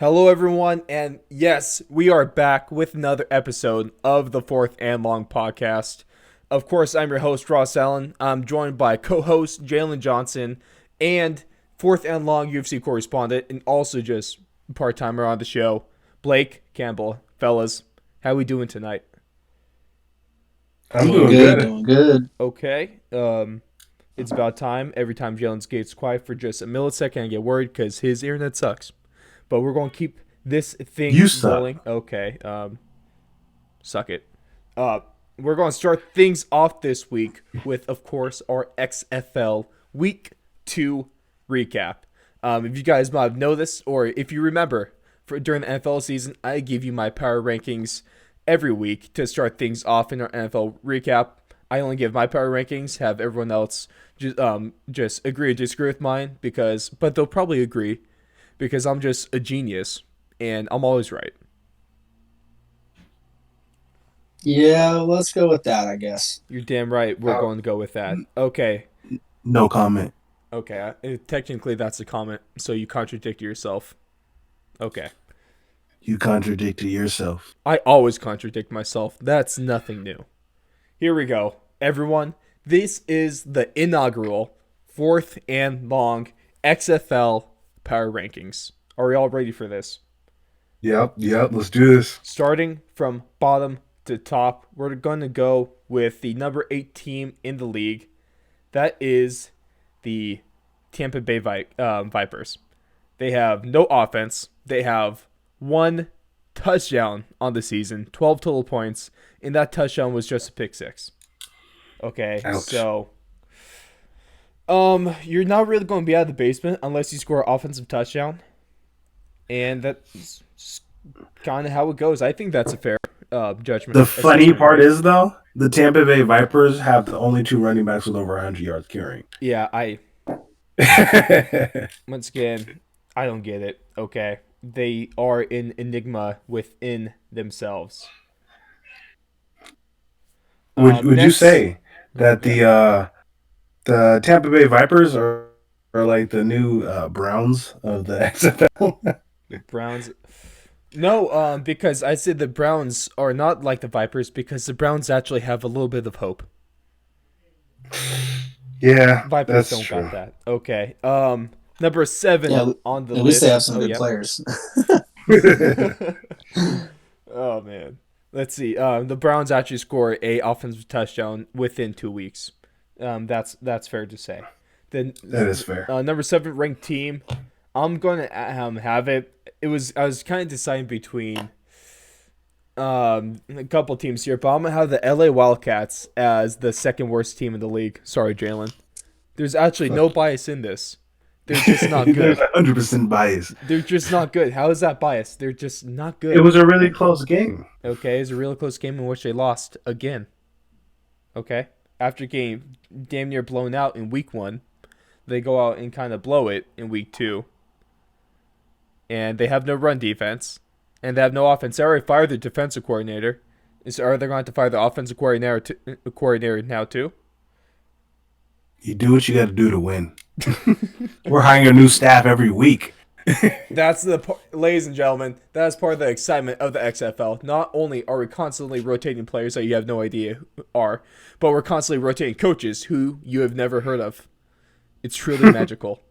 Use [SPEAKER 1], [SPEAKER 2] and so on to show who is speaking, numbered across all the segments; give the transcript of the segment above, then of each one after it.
[SPEAKER 1] Hello, everyone, and yes, we are back with another episode of the Fourth and Long podcast. Of course, I'm your host, Ross Allen. I'm joined by co-host Jalen Johnson and Fourth and Long UFC correspondent and also just part-timer on the show, Blake Campbell. Fellas, how we doing tonight?
[SPEAKER 2] I'm
[SPEAKER 3] Doing
[SPEAKER 2] doing
[SPEAKER 3] good,
[SPEAKER 2] good.
[SPEAKER 3] doing good.
[SPEAKER 1] Okay, it's about time. Every time Jalen gets quiet for just a millisecond, I get worried because his internet sucks. But we're going to keep this thing
[SPEAKER 2] You suck.
[SPEAKER 1] rolling. Okay. Suck it. Uh, we're going to start things off this week with, of course, our XFL Week 2 recap. If you guys might have noticed, or if you remember, during the NFL season, I give you my power rankings every week to start things off in our NFL recap. I only give my power rankings, have everyone else just agree or disagree with mine, but they'll probably agree because I'm just a genius and I'm always right.
[SPEAKER 3] Yeah, let's go with that, I guess.
[SPEAKER 1] You're damn right. We're
[SPEAKER 2] Uh,
[SPEAKER 1] going to go with that. Okay.
[SPEAKER 2] no comment.
[SPEAKER 1] Okay. Technically, that's a comment, so you contradict yourself. Okay.
[SPEAKER 2] You contradicted yourself.
[SPEAKER 1] I always contradict myself. That's nothing new. Here we go. Everyone, this is the inaugural Fourth and Long XFL Power Rankings. Are we all ready for this?
[SPEAKER 2] Yep. Let's do this.
[SPEAKER 1] Starting from bottom to top, we're going to go with the number 8 team in the league. That is the Tampa Bay Vipers. They have no offense. They have one touchdown on the season, 12 total points, and that touchdown was just a pick six. Okay,
[SPEAKER 2] Ouch.
[SPEAKER 1] so you're not really going to be out of the basement unless you score an offensive touchdown, and that's kind of how it goes. I think that's a fair judgment.
[SPEAKER 2] The funny part is, though, the Tampa Bay Vipers have the only two running backs with over 100 yards carrying.
[SPEAKER 1] Yeah, once again, I don't get it. Okay, they are an enigma within themselves.
[SPEAKER 2] Would you
[SPEAKER 1] Next,
[SPEAKER 2] say that
[SPEAKER 1] yeah,
[SPEAKER 2] the Tampa Bay Vipers are like the new Browns of the XFL?
[SPEAKER 1] Browns. No, because I said the Browns are not like the Vipers because the Browns actually have a little bit of hope.
[SPEAKER 2] Yeah,
[SPEAKER 1] Vipers
[SPEAKER 2] that's
[SPEAKER 1] don't got
[SPEAKER 2] true.
[SPEAKER 1] that. Okay. Number 7
[SPEAKER 3] Yeah,
[SPEAKER 1] on the
[SPEAKER 3] at least they have
[SPEAKER 1] list.
[SPEAKER 3] some
[SPEAKER 1] Oh,
[SPEAKER 3] good
[SPEAKER 1] yep.
[SPEAKER 3] players.
[SPEAKER 1] Oh man. Let's see. The Browns actually scored a offensive touchdown within 2 weeks. That's fair to say. Then
[SPEAKER 2] That is fair.
[SPEAKER 1] number 7 ranked team. I'm gonna have it. I was kind of deciding between a couple teams here, but I'm gonna have the LA Wildcats as the second worst team in the league. Sorry, Jalen. There's actually no bias in this. They're just not
[SPEAKER 2] There's
[SPEAKER 1] good.
[SPEAKER 2] 100% bias.
[SPEAKER 1] They're just not good. How is that bias? They're just not
[SPEAKER 2] It
[SPEAKER 1] good.
[SPEAKER 2] was a really close game.
[SPEAKER 1] Okay, it's a really close game in which they lost again. Okay, after getting damn near blown out in week 1, they go out and kind of blow it in week 2, and they have no run defense, and they have no offense. They already fired their defensive coordinator. Are they going to fire the offensive coordinator now too?
[SPEAKER 2] You do what you got to do to win. We're hiring a new staff every week.
[SPEAKER 1] That's ladies and gentlemen, that is part of the excitement of the XFL. Not only are we constantly rotating players that you have no idea who are, but we're constantly rotating coaches who you have never heard of. It's truly magical.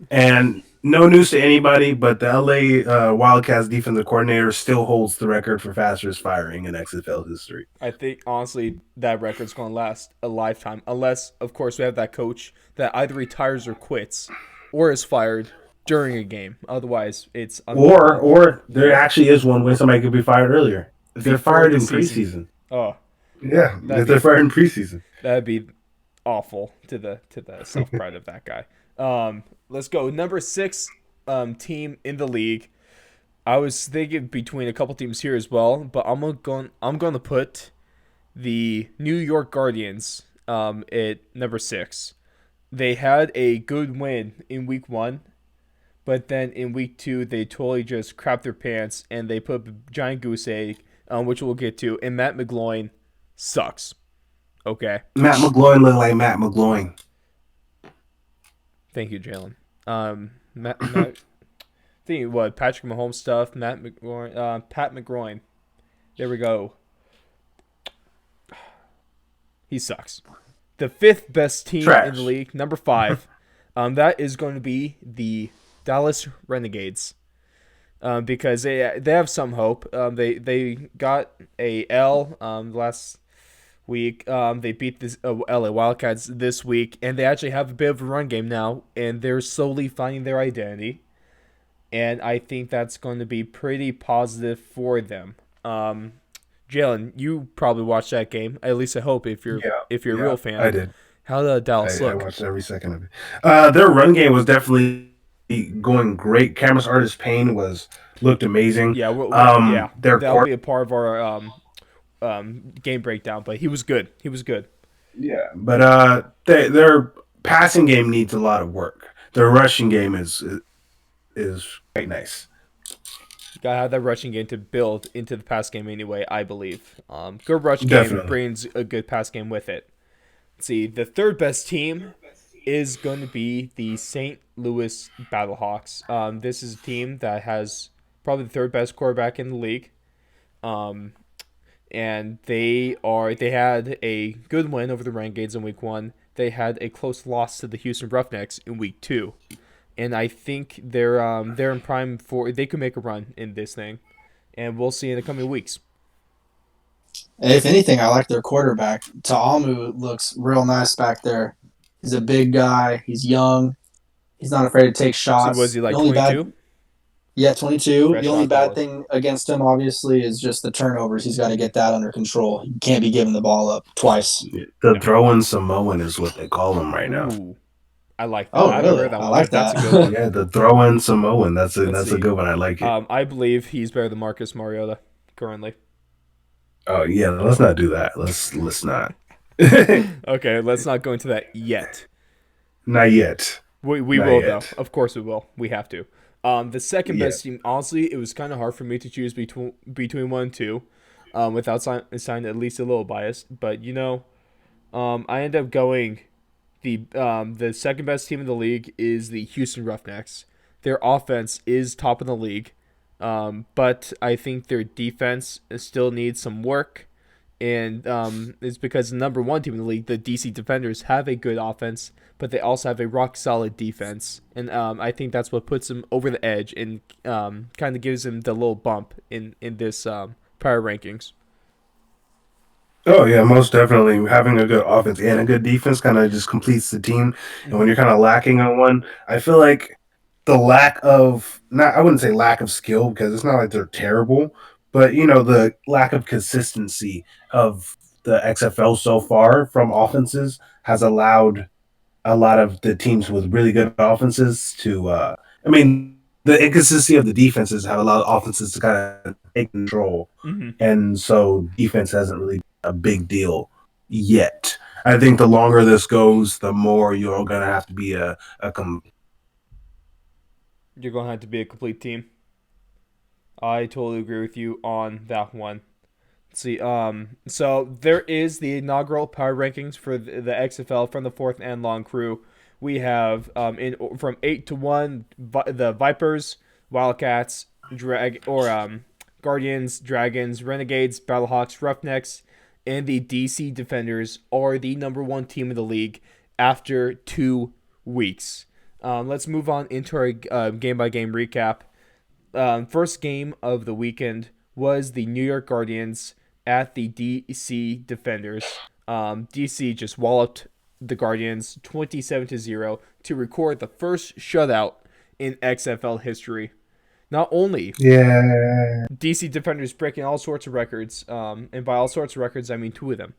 [SPEAKER 2] And no news to anybody, but the LA Wildcats defensive coordinator still holds the record for fastest firing in XFL history.
[SPEAKER 1] I think honestly that record's going to last a lifetime, unless of course we have that coach that either retires or quits, or is fired during a game. Otherwise, it's
[SPEAKER 2] Or there actually is one way somebody could be fired earlier. If they're
[SPEAKER 1] before
[SPEAKER 2] fired
[SPEAKER 1] the
[SPEAKER 2] in
[SPEAKER 1] season.
[SPEAKER 2] preseason.
[SPEAKER 1] Oh,
[SPEAKER 2] Yeah,
[SPEAKER 1] that'd
[SPEAKER 2] if they're
[SPEAKER 1] be
[SPEAKER 2] fired in preseason.
[SPEAKER 1] that'd be awful to the self pride of that guy. Let's go number 6 team in the league. I was thinking between a couple teams here as well, but I'm going to put the New York Guardians at number 6. They had a good win in week 1, but then in week 2 they totally just crapped their pants and they put a giant goose egg, which we'll get to. And Matt McGloin sucks. Okay,
[SPEAKER 2] Matt McGloin looked like Matt McGloin.
[SPEAKER 1] thank you, Jalen. Matt think what Patrick Mahomes stuff, Pat McGroin. There we go. He sucks. The fifth best team in the
[SPEAKER 2] Trash.
[SPEAKER 1] league, number five. That is going to be the Dallas Renegades. Because they have some hope. They got a L last week. They beat the LA Wildcats this week, and they actually have a bit of a run game now, and they're slowly finding their identity. And I think that's going to be pretty positive for them. Jalen, you probably watched that game. At least I hope
[SPEAKER 2] Yeah,
[SPEAKER 1] if you're a
[SPEAKER 2] yeah,
[SPEAKER 1] real fan.
[SPEAKER 2] I did.
[SPEAKER 1] How did Dallas
[SPEAKER 2] I
[SPEAKER 1] look?
[SPEAKER 2] watched every second of it. Their run game was definitely going great. Cameron Artis Payne was looked amazing.
[SPEAKER 1] Yeah, yeah,
[SPEAKER 2] Their
[SPEAKER 1] that'll
[SPEAKER 2] court,
[SPEAKER 1] be a part of our game breakdown. But he was good. He was good.
[SPEAKER 2] yeah, but their passing game needs a lot of work. Their rushing game is quite nice.
[SPEAKER 1] Gotta have that rushing game to build into the pass game anyway, I believe. Good rush game
[SPEAKER 2] Definitely.
[SPEAKER 1] brings a good pass game with it. Let's see, the third best team is going to be the St. Louis Battlehawks. This is a team that has probably the third best quarterback in the league. Um, and they had a good win over the Renegades in week 1. They had a close loss to the Houston Roughnecks in week 2. And I think they're in prime for they could make a run in this thing, and we'll see in the coming weeks.
[SPEAKER 3] If anything, I like their quarterback. Ta'amu looks real nice back there. He's a big guy. He's young. He's not afraid to take
[SPEAKER 1] So was
[SPEAKER 3] shots.
[SPEAKER 1] he
[SPEAKER 3] The
[SPEAKER 1] like
[SPEAKER 3] only bad,
[SPEAKER 1] 22?
[SPEAKER 3] yeah, 22. The
[SPEAKER 1] Fresh
[SPEAKER 3] only
[SPEAKER 1] off the
[SPEAKER 3] bad
[SPEAKER 1] board.
[SPEAKER 3] thing against him, obviously, is just the turnovers. He's got to get that under control. He can't be giving the ball up twice.
[SPEAKER 2] The
[SPEAKER 1] No.
[SPEAKER 2] throwing Samoan is what they call him right now.
[SPEAKER 1] Ooh, I like that.
[SPEAKER 3] Oh,
[SPEAKER 1] I haven't
[SPEAKER 3] really?
[SPEAKER 1] heard that
[SPEAKER 3] I
[SPEAKER 1] one,
[SPEAKER 3] like
[SPEAKER 1] but that's
[SPEAKER 3] that.
[SPEAKER 1] a good one.
[SPEAKER 2] Yeah, the throwing Samoan.
[SPEAKER 1] Let's
[SPEAKER 2] That's a
[SPEAKER 1] see.
[SPEAKER 2] good one. I like it.
[SPEAKER 1] I believe he's better than Marcus Mariota currently.
[SPEAKER 2] Oh yeah, let's not do that. Let's not.
[SPEAKER 1] Okay, let's not go into that yet.
[SPEAKER 2] Not yet.
[SPEAKER 1] We
[SPEAKER 2] Not
[SPEAKER 1] will though.
[SPEAKER 2] yet.
[SPEAKER 1] Of course we will. We have to. The second
[SPEAKER 2] Yeah.
[SPEAKER 1] best team, honestly, it was kind of hard for me to choose between one and two, without signing at least a little biased. But I end up going the second best team in the league is the Houston Roughnecks. Their offense is top in the league, but I think their defense still needs some work. And it's because the number one team in the league, the DC Defenders, have a good offense, but they also have a rock solid defense. And I think that's what puts them over the edge and kind of gives them the little bump in this power rankings.
[SPEAKER 2] Oh yeah, most definitely. Having a good offense and a good defense kind of just completes the team. And when
[SPEAKER 1] Mm-hmm.
[SPEAKER 2] you're kind of lacking on one, I feel like the lack of not I wouldn't say lack of skill because it's not like they're terrible, but the lack of consistency of the XFL so far from offenses has allowed a lot of the teams with really good offenses to I mean the inconsistency of the defenses have allowed offenses to kind of take control,
[SPEAKER 1] Mm-hmm.
[SPEAKER 2] and so defense hasn't really been a big deal yet. I think the longer this goes, the more you're gonna have to be a
[SPEAKER 1] You're going to have to be a complete team. I totally agree with you on that one. Let's see, so there is the inaugural power rankings for the XFL from the fourth and long crew. We have in from 8 to 1 the Vipers, Wildcats, Guardians, Dragons, Renegades, Battlehawks, Roughnecks, and the DC Defenders are the number one team in the league after 2 weeks. Let's move on into our game by game recap. First game of the weekend was the New York Guardians at the DC Defenders. DC just walloped the Guardians 27-0 to record the first shutout in XFL history. Not only
[SPEAKER 2] yeah.
[SPEAKER 1] DC Defenders breaking all sorts of records, and by all sorts of records I mean 2 of them.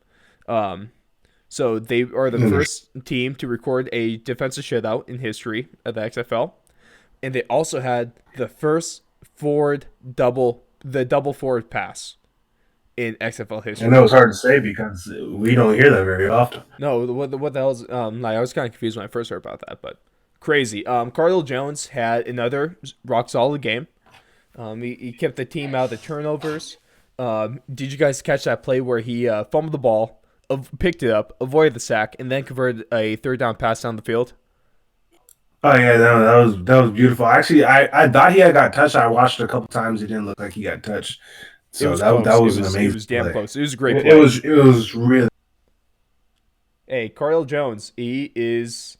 [SPEAKER 1] So they are the first team to record a defensive shutout in history of the XFL, and they also had the first double forward pass in XFL history.
[SPEAKER 2] I know it's hard to say because we don't hear that very often.
[SPEAKER 1] No, what the hell is I was kind of confused when I first heard about that, but crazy. Cardinal Jones had another rock solid game. He kept the team out of the turnovers. Did you guys catch that play where he fumbled the ball, picked it up, avoided the sack, and then converted a third down pass down the field?
[SPEAKER 2] Oh yeah, that was beautiful. Actually, I thought he had got touched. I watched it a couple times. It didn't look like he got touched.
[SPEAKER 1] It
[SPEAKER 2] So
[SPEAKER 1] was
[SPEAKER 2] that
[SPEAKER 1] close.
[SPEAKER 2] was an
[SPEAKER 1] It
[SPEAKER 2] amazing
[SPEAKER 1] was damn
[SPEAKER 2] play.
[SPEAKER 1] close. It was a great
[SPEAKER 2] It
[SPEAKER 1] play.
[SPEAKER 2] was really.
[SPEAKER 1] Hey, Cardale Jones, he's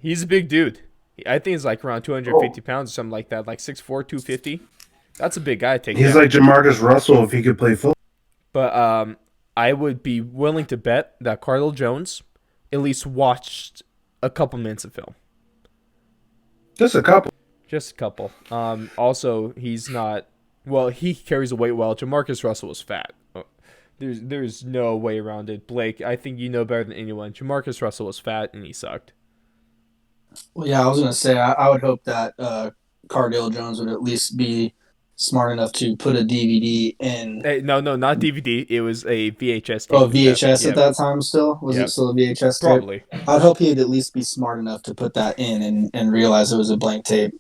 [SPEAKER 1] a big dude. I think he's like around 250
[SPEAKER 2] Oh,
[SPEAKER 1] pounds or something like that, like 6'4", 250. That's a big guy to take
[SPEAKER 2] he's
[SPEAKER 1] down.
[SPEAKER 2] like Jamarcus Russell if he could play football.
[SPEAKER 1] But I would be willing to bet that Cardale Jones at least watched a couple minutes of film.
[SPEAKER 2] Just a couple.
[SPEAKER 1] Just a couple. Also, he's not. Well, he carries the weight well. Jamarcus Russell was fat. There's no way around it. Blake, I think you know better than anyone. Jamarcus Russell was fat and he sucked.
[SPEAKER 3] Well, yeah, I was gonna say I would hope that Cardale Jones would at least be smart enough to put a DVD in.
[SPEAKER 1] Hey, no, not DVD. It was a VHS
[SPEAKER 3] Oh,
[SPEAKER 1] tape.
[SPEAKER 3] VHS at
[SPEAKER 1] Yep.
[SPEAKER 3] that time still? Was it
[SPEAKER 1] Yep.
[SPEAKER 3] still a VHS tape?
[SPEAKER 1] Probably.
[SPEAKER 3] I'd hope he'd at least be smart enough to put that in and realize it was a blank tape.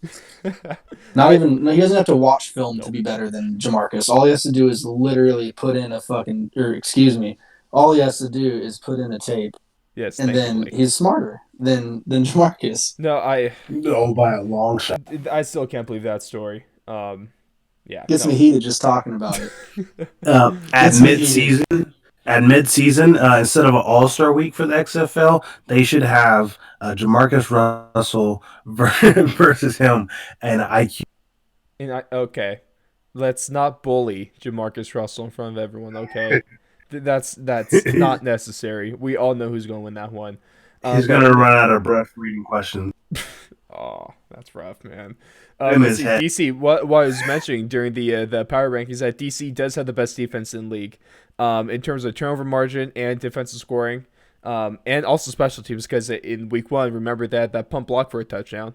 [SPEAKER 3] Not even, he doesn't have to watch film to
[SPEAKER 1] Nope.
[SPEAKER 3] be better than Jamarcus. All he has to do is literally put in a fucking, or excuse me, all he has to do is put in a tape,
[SPEAKER 1] Yes,
[SPEAKER 3] and
[SPEAKER 1] thank you,
[SPEAKER 3] then
[SPEAKER 1] Blake.
[SPEAKER 3] he's smarter than Jamarcus.
[SPEAKER 1] No,
[SPEAKER 2] No, by a long shot.
[SPEAKER 1] I still can't believe that story. Yeah,
[SPEAKER 3] Gets me
[SPEAKER 1] no.
[SPEAKER 3] heated just talking about it.
[SPEAKER 2] At
[SPEAKER 3] Gets me
[SPEAKER 2] mid
[SPEAKER 3] heated.
[SPEAKER 2] season, instead of an All Star week for the XFL, they should have Jamarcus Russell versus him and IQ.
[SPEAKER 1] Okay, let's not bully Jamarcus Russell in front of everyone. Okay, that's not necessary. We all know who's going to win that one.
[SPEAKER 2] He's
[SPEAKER 1] But
[SPEAKER 2] gonna run out of breath reading questions
[SPEAKER 1] oh, that's rough, man.
[SPEAKER 2] in
[SPEAKER 1] Let's
[SPEAKER 2] his
[SPEAKER 1] see,
[SPEAKER 2] head.
[SPEAKER 1] DC. What I was mentioning during the power rankings that DC does have the best defense in the league, in terms of turnover margin and defensive scoring, and also special teams. Because in week one, remember that pump block for a touchdown.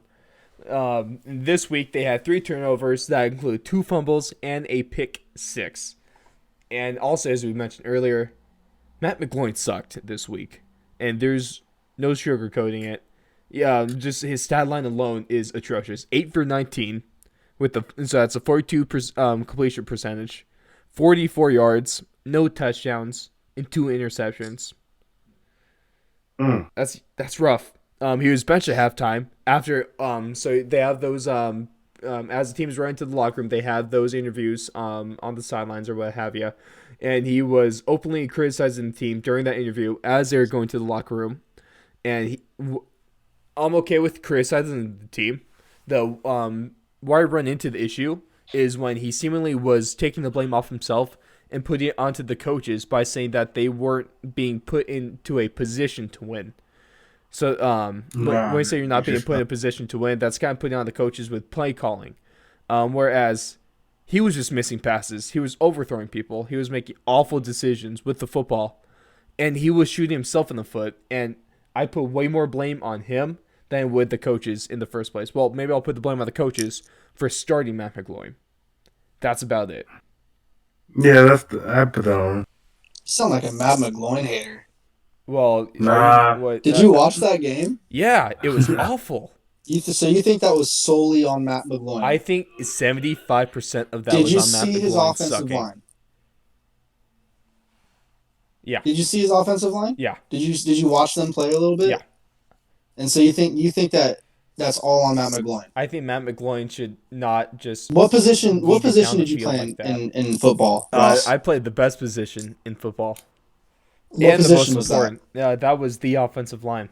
[SPEAKER 1] This week they had 3 turnovers that include 2 fumbles and a pick six. And also, as we mentioned earlier, Matt McGloin sucked this week, and there's no sugarcoating it. Yeah, just his stat line alone is atrocious. 8 for 19, so that's a 42 completion percentage, 44 yards, no touchdowns, and 2 interceptions.
[SPEAKER 2] Mm.
[SPEAKER 1] That's rough. He was benched at halftime after. So they have those. As the team's running to the locker room, they have those interviews. On the sidelines or what have you, and he was openly criticizing the team during that interview as they were going to the locker room. And I'm okay with criticizing the team. Where I run into the issue is when he seemingly was taking the blame off himself and putting it onto the coaches by saying that they weren't being put into a position to win. So when you say you're not being put in a position to win, that's kind of putting on the coaches with play calling. Whereas he was just missing passes. He was overthrowing people. He was making awful decisions with the football. And he was shooting himself in the foot. And I put way more blame on him than with the coaches in the first place. Well, maybe I'll put the blame on the coaches for starting Matt McGloin. That's about it.
[SPEAKER 2] Yeah, I put that on.
[SPEAKER 3] You sound like a Matt McGloin hater.
[SPEAKER 1] Well,
[SPEAKER 2] Nah.
[SPEAKER 3] Did you watch that game?
[SPEAKER 1] Yeah, it was awful.
[SPEAKER 3] So you think that was solely on Matt McGloin?
[SPEAKER 1] I think 75% of that
[SPEAKER 3] Did
[SPEAKER 1] was
[SPEAKER 3] you
[SPEAKER 1] on Matt
[SPEAKER 3] see his
[SPEAKER 1] McGloin
[SPEAKER 3] offensive
[SPEAKER 1] sucking.
[SPEAKER 3] line?
[SPEAKER 1] Yeah.
[SPEAKER 3] Did you see his offensive line?
[SPEAKER 1] Yeah.
[SPEAKER 3] Did you watch them play a little bit?
[SPEAKER 1] Yeah.
[SPEAKER 3] And so you think that that's all on Matt McGloin?
[SPEAKER 1] I think Matt McGloin should not just.
[SPEAKER 3] What position
[SPEAKER 1] lead it down the
[SPEAKER 3] did you
[SPEAKER 1] field
[SPEAKER 3] play
[SPEAKER 1] like that.
[SPEAKER 3] in football, Ross?
[SPEAKER 1] I played the best position in football.
[SPEAKER 3] What
[SPEAKER 1] And the most
[SPEAKER 3] position was that?
[SPEAKER 1] important. Yeah, that was the offensive line.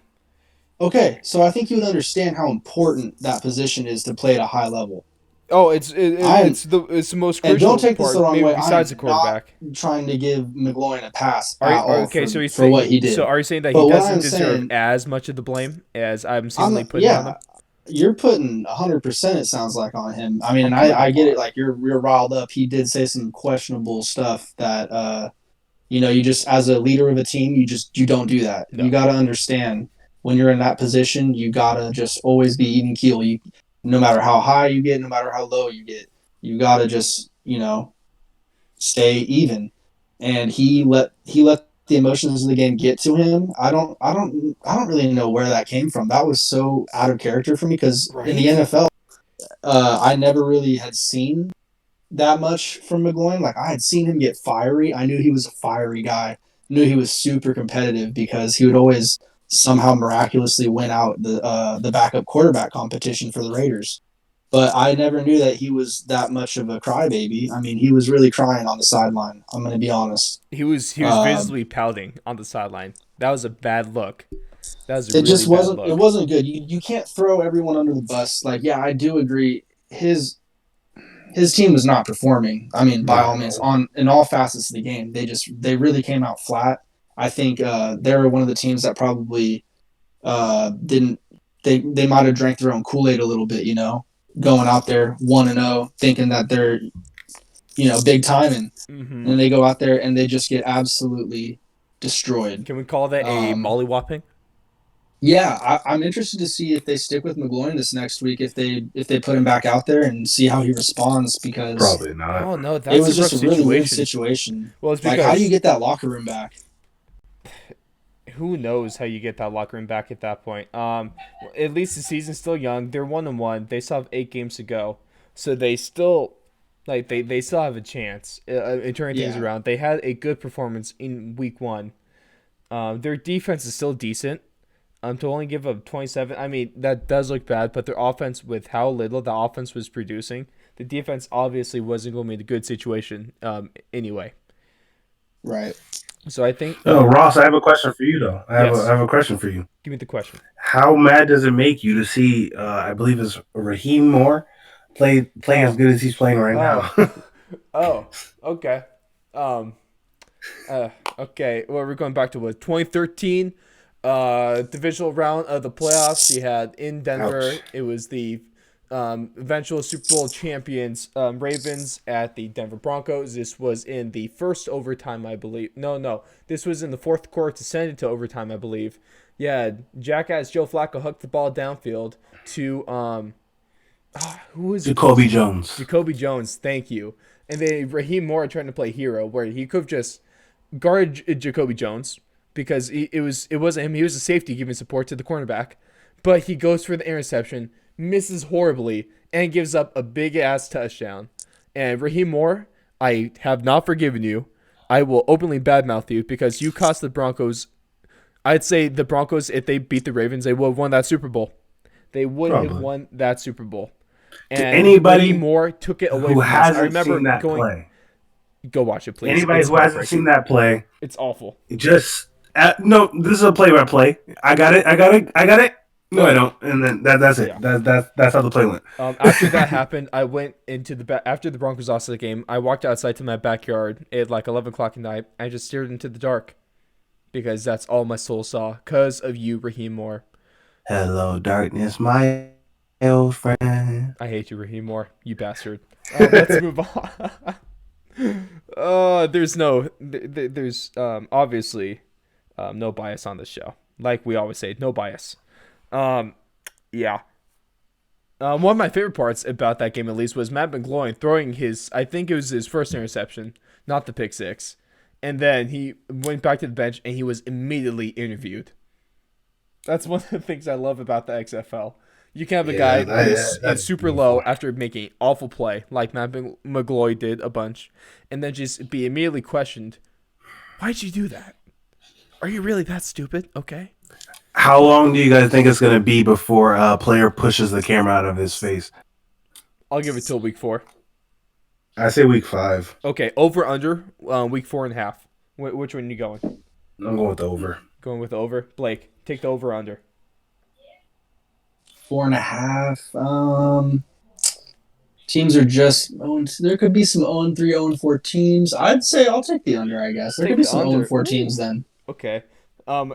[SPEAKER 3] Okay, so I think you would understand how important that position is to play at a high level.
[SPEAKER 1] Oh, it's the most crucial
[SPEAKER 3] And don't take this
[SPEAKER 1] part,
[SPEAKER 3] the wrong
[SPEAKER 1] maybe
[SPEAKER 3] way.
[SPEAKER 1] besides the
[SPEAKER 3] I'm
[SPEAKER 1] quarterback.
[SPEAKER 3] not trying to give McGloin a pass
[SPEAKER 1] Are
[SPEAKER 3] at
[SPEAKER 1] you,
[SPEAKER 3] all
[SPEAKER 1] okay, so
[SPEAKER 3] for what he did.
[SPEAKER 1] So are you saying that
[SPEAKER 3] But
[SPEAKER 1] he
[SPEAKER 3] what
[SPEAKER 1] doesn't
[SPEAKER 3] I'm
[SPEAKER 1] deserve
[SPEAKER 3] saying-
[SPEAKER 1] as much of the blame as I'm seemingly putting on him?
[SPEAKER 3] You're putting 100%. It sounds like on him. I mean, and
[SPEAKER 1] putting
[SPEAKER 3] I
[SPEAKER 1] a
[SPEAKER 3] get
[SPEAKER 1] lot.
[SPEAKER 3] it. Like you're riled up. He did say some questionable stuff that you just as a leader of a team, you don't do that.
[SPEAKER 1] No.
[SPEAKER 3] You got to understand when you're in that position. You got to just always be even keel. No matter how high you get, no matter how low you get, you got to just stay even. And he let the emotions of the game get to him. I don't really know where that came from. That was so out of character for me because in the
[SPEAKER 1] Right.
[SPEAKER 3] NFL, I never really had seen that much from McGloin. Like I had seen him get fiery. I knew he was a fiery guy. Knew he was super competitive because he would always somehow miraculously win out the backup quarterback competition for the Raiders. But I never knew that he was that much of a crybaby. I mean, he was really crying on the sideline. I'm going to be honest.
[SPEAKER 1] He was visibly pouting on the sideline. That was a bad look. That was a
[SPEAKER 3] It
[SPEAKER 1] really
[SPEAKER 3] just
[SPEAKER 1] bad
[SPEAKER 3] wasn't. It
[SPEAKER 1] look.
[SPEAKER 3] wasn't good. You can't throw everyone under the bus. Like, yeah, I do agree. His team was not performing. I mean, by all means,
[SPEAKER 2] No.
[SPEAKER 3] on in all facets of the game, they really came out flat. I think they were one of the teams that probably didn't. They might have drank their own Kool Aid a little bit, going out there 1-0, thinking that they're big time, and
[SPEAKER 1] Hmm.
[SPEAKER 3] then they go out there and they just get absolutely destroyed.
[SPEAKER 1] Can we call that a
[SPEAKER 3] Um,
[SPEAKER 1] mollywhopping?
[SPEAKER 3] Yeah, I'm interested to see if they stick with McGloin this next week. If they put him back out there and see how he responds, because
[SPEAKER 2] Probably not.
[SPEAKER 1] Oh no,
[SPEAKER 3] it
[SPEAKER 1] that's a
[SPEAKER 3] was just
[SPEAKER 1] rough
[SPEAKER 3] a really weird
[SPEAKER 1] situation.
[SPEAKER 3] situation.
[SPEAKER 1] Well, it's
[SPEAKER 3] Like, how do you
[SPEAKER 1] because
[SPEAKER 3] get that locker room back?
[SPEAKER 1] who knows how you get that locker room back at that point. At least the season's still young. They're 1-1. They still have 8 games to go, so they still they still have a chance in turning things
[SPEAKER 3] Yeah,
[SPEAKER 1] around. They had a good performance in week one. Their defense is still decent. To only give up 27, I mean that does look bad, but their offense, with how little the offense was producing, the defense obviously wasn't going to be in a good situation anyway.
[SPEAKER 3] right.
[SPEAKER 1] So I think
[SPEAKER 2] Oh, Ross, I have a question for you though. I
[SPEAKER 1] yes,
[SPEAKER 2] have a question for you.
[SPEAKER 1] give me the question.
[SPEAKER 2] How mad does it make you to see? I believe it's Raheem Moore play as
[SPEAKER 1] Oh,
[SPEAKER 2] good as he's playing right
[SPEAKER 1] oh,
[SPEAKER 2] now.
[SPEAKER 1] oh, okay. Um, uh, okay. Well, we're going back to what 2013, divisional round of the playoffs. You had in Denver.
[SPEAKER 2] Ouch.
[SPEAKER 1] It was the eventual Super Bowl champions Ravens at the Denver Broncos. This was in the first overtime, I believe. No, no, this was in the fourth quarter to send it to overtime, I believe. Yeah, jackass Joe Flacco hooked the ball downfield to who was it?
[SPEAKER 2] Jacoby Jones.
[SPEAKER 1] Jacoby Jones, thank you. And then Raheem Moore trying to play hero, where he could have just guarded Jacoby Jones because it wasn't him. He was a safety giving support to the cornerback, but he goes for the interception, misses horribly, and gives up a big ass touchdown. And Raheem Moore, I have not forgiven you. I will openly badmouth you because you cost the Broncos. I'd say the Broncos, if they beat the Ravens, they would have won that Super Bowl. They would have
[SPEAKER 2] Probably.
[SPEAKER 1] won that Super Bowl.
[SPEAKER 2] To
[SPEAKER 1] And Raheem
[SPEAKER 2] anybody
[SPEAKER 1] Moore took it away
[SPEAKER 2] who
[SPEAKER 1] from us. I
[SPEAKER 2] hasn't
[SPEAKER 1] remember
[SPEAKER 2] seen that
[SPEAKER 1] going,
[SPEAKER 2] play,
[SPEAKER 1] go watch it, please.
[SPEAKER 2] anybody
[SPEAKER 1] It's
[SPEAKER 2] who hasn't seen
[SPEAKER 1] heartbreaking.
[SPEAKER 2] that play,
[SPEAKER 1] It's awful.
[SPEAKER 2] just no. This is a play-by-play. I got it. I got it. I got it. No, I don't. And then that's it.
[SPEAKER 1] Yeah.
[SPEAKER 2] That's how the play went.
[SPEAKER 1] After that happened, I went into after the Broncos lost the game. I walked outside to my backyard at like 11 o'clock at night. I just stared into the dark because that's all my soul saw. Because of you, Raheem Moore.
[SPEAKER 2] Hello, darkness, my old friend.
[SPEAKER 1] I hate you, Raheem Moore. You bastard. Let's move on. There's obviously no bias on this show. Like we always say, no bias. Um, yeah. One of my favorite parts about that game, at least, was Matt McGloin throwing I think it was his first interception, not the pick six. And then he went back to the bench and he was immediately interviewed. That's one of the things I love about the XFL. You can have a
[SPEAKER 2] Yeah,
[SPEAKER 1] guy who's in
[SPEAKER 2] that's
[SPEAKER 1] super
[SPEAKER 2] beautiful.
[SPEAKER 1] low after making an awful play, like Matt McGloy did a bunch, and then just be immediately questioned. Why'd you do that? Are you really that stupid? Okay.
[SPEAKER 2] How long do you guys think it's gonna be before a player pushes the camera out of his face?
[SPEAKER 1] I'll give it till week 4.
[SPEAKER 2] I say week 5.
[SPEAKER 1] Okay, over under week 4.5. Which one are you going?
[SPEAKER 2] I'm going with over.
[SPEAKER 1] Going with over. Blake, take the over under.
[SPEAKER 3] 4.5. Teams are just there could be some 0-3, 0-4 teams. I'd say I'll take the under. I guess there
[SPEAKER 1] Take
[SPEAKER 3] could be
[SPEAKER 1] the
[SPEAKER 3] some
[SPEAKER 1] under.
[SPEAKER 3] 0-4
[SPEAKER 1] Ooh.
[SPEAKER 3] teams then.
[SPEAKER 1] Okay.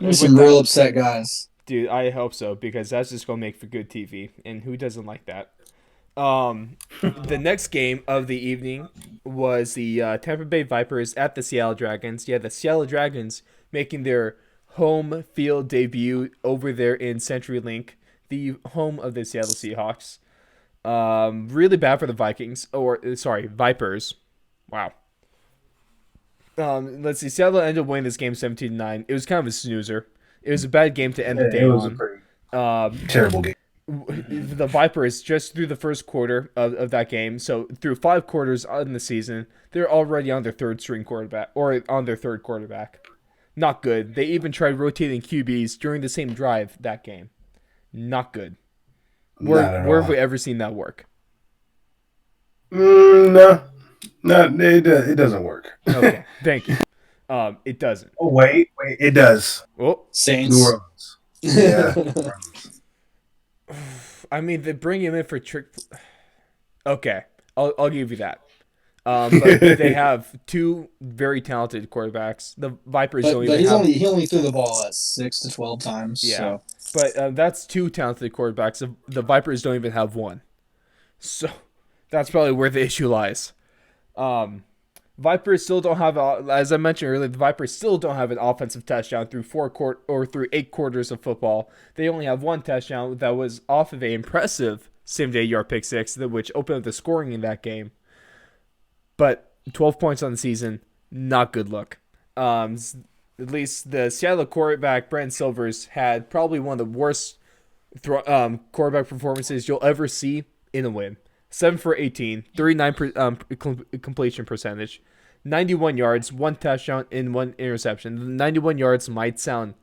[SPEAKER 3] Maybe
[SPEAKER 1] With
[SPEAKER 3] some
[SPEAKER 1] that,
[SPEAKER 3] real upset guys.
[SPEAKER 1] dude, I hope so because that's just gonna make for good TV, and who doesn't like that? The next game of the evening was the Tampa Bay Vipers at the Seattle Dragons. Yeah, the Seattle Dragons making their home field debut over there in CenturyLink, the home of the Seattle Seahawks. Really bad for the Vikings, or sorry, Vipers. Wow. Let's see. Seattle ended up winning this game 17-9. It was kind of a snoozer. It was a bad game to end the day
[SPEAKER 2] It was a
[SPEAKER 1] on.
[SPEAKER 2] pretty
[SPEAKER 1] Um,
[SPEAKER 2] terrible game.
[SPEAKER 1] the Vipers just through the first quarter of that game. So through 5 quarters in the season, they're already on their third string quarterback or on their third quarterback. Not good. They even tried rotating QBs during the same drive that game. Not good.
[SPEAKER 2] Not at
[SPEAKER 1] Where have
[SPEAKER 2] all.
[SPEAKER 1] we ever seen that work?
[SPEAKER 2] No, it doesn't work.
[SPEAKER 1] Okay, thank you. It doesn't.
[SPEAKER 2] Oh wait, it does.
[SPEAKER 1] Well,
[SPEAKER 2] New
[SPEAKER 3] Saints.
[SPEAKER 2] Orleans. Yeah, New Orleans.
[SPEAKER 1] I mean, they bring him in for trick. Okay, I'll give you that. But they have two very talented quarterbacks. The Vipers don't
[SPEAKER 3] But
[SPEAKER 1] even have.
[SPEAKER 3] he only threw the ball at 6 to 12 times.
[SPEAKER 1] Yeah,
[SPEAKER 3] So
[SPEAKER 1] but that's two talented quarterbacks. The Vipers don't even have one. So that's probably where the issue lies. Vipers still don't have, as I mentioned earlier, the Vipers still don't have an offensive touchdown through through 8 quarters of football. They only have one touchdown that was off of an impressive 70-yard pick six, which opened up the scoring in that game. But 12 points on the season, not good look. At least the Seattle quarterback, Brandon Silvers, had probably one of the worst quarterback performances you'll ever see in a win. 7 for 18, 39 completion percentage, 91 yards, one touchdown, and one interception. The 91 yards might sound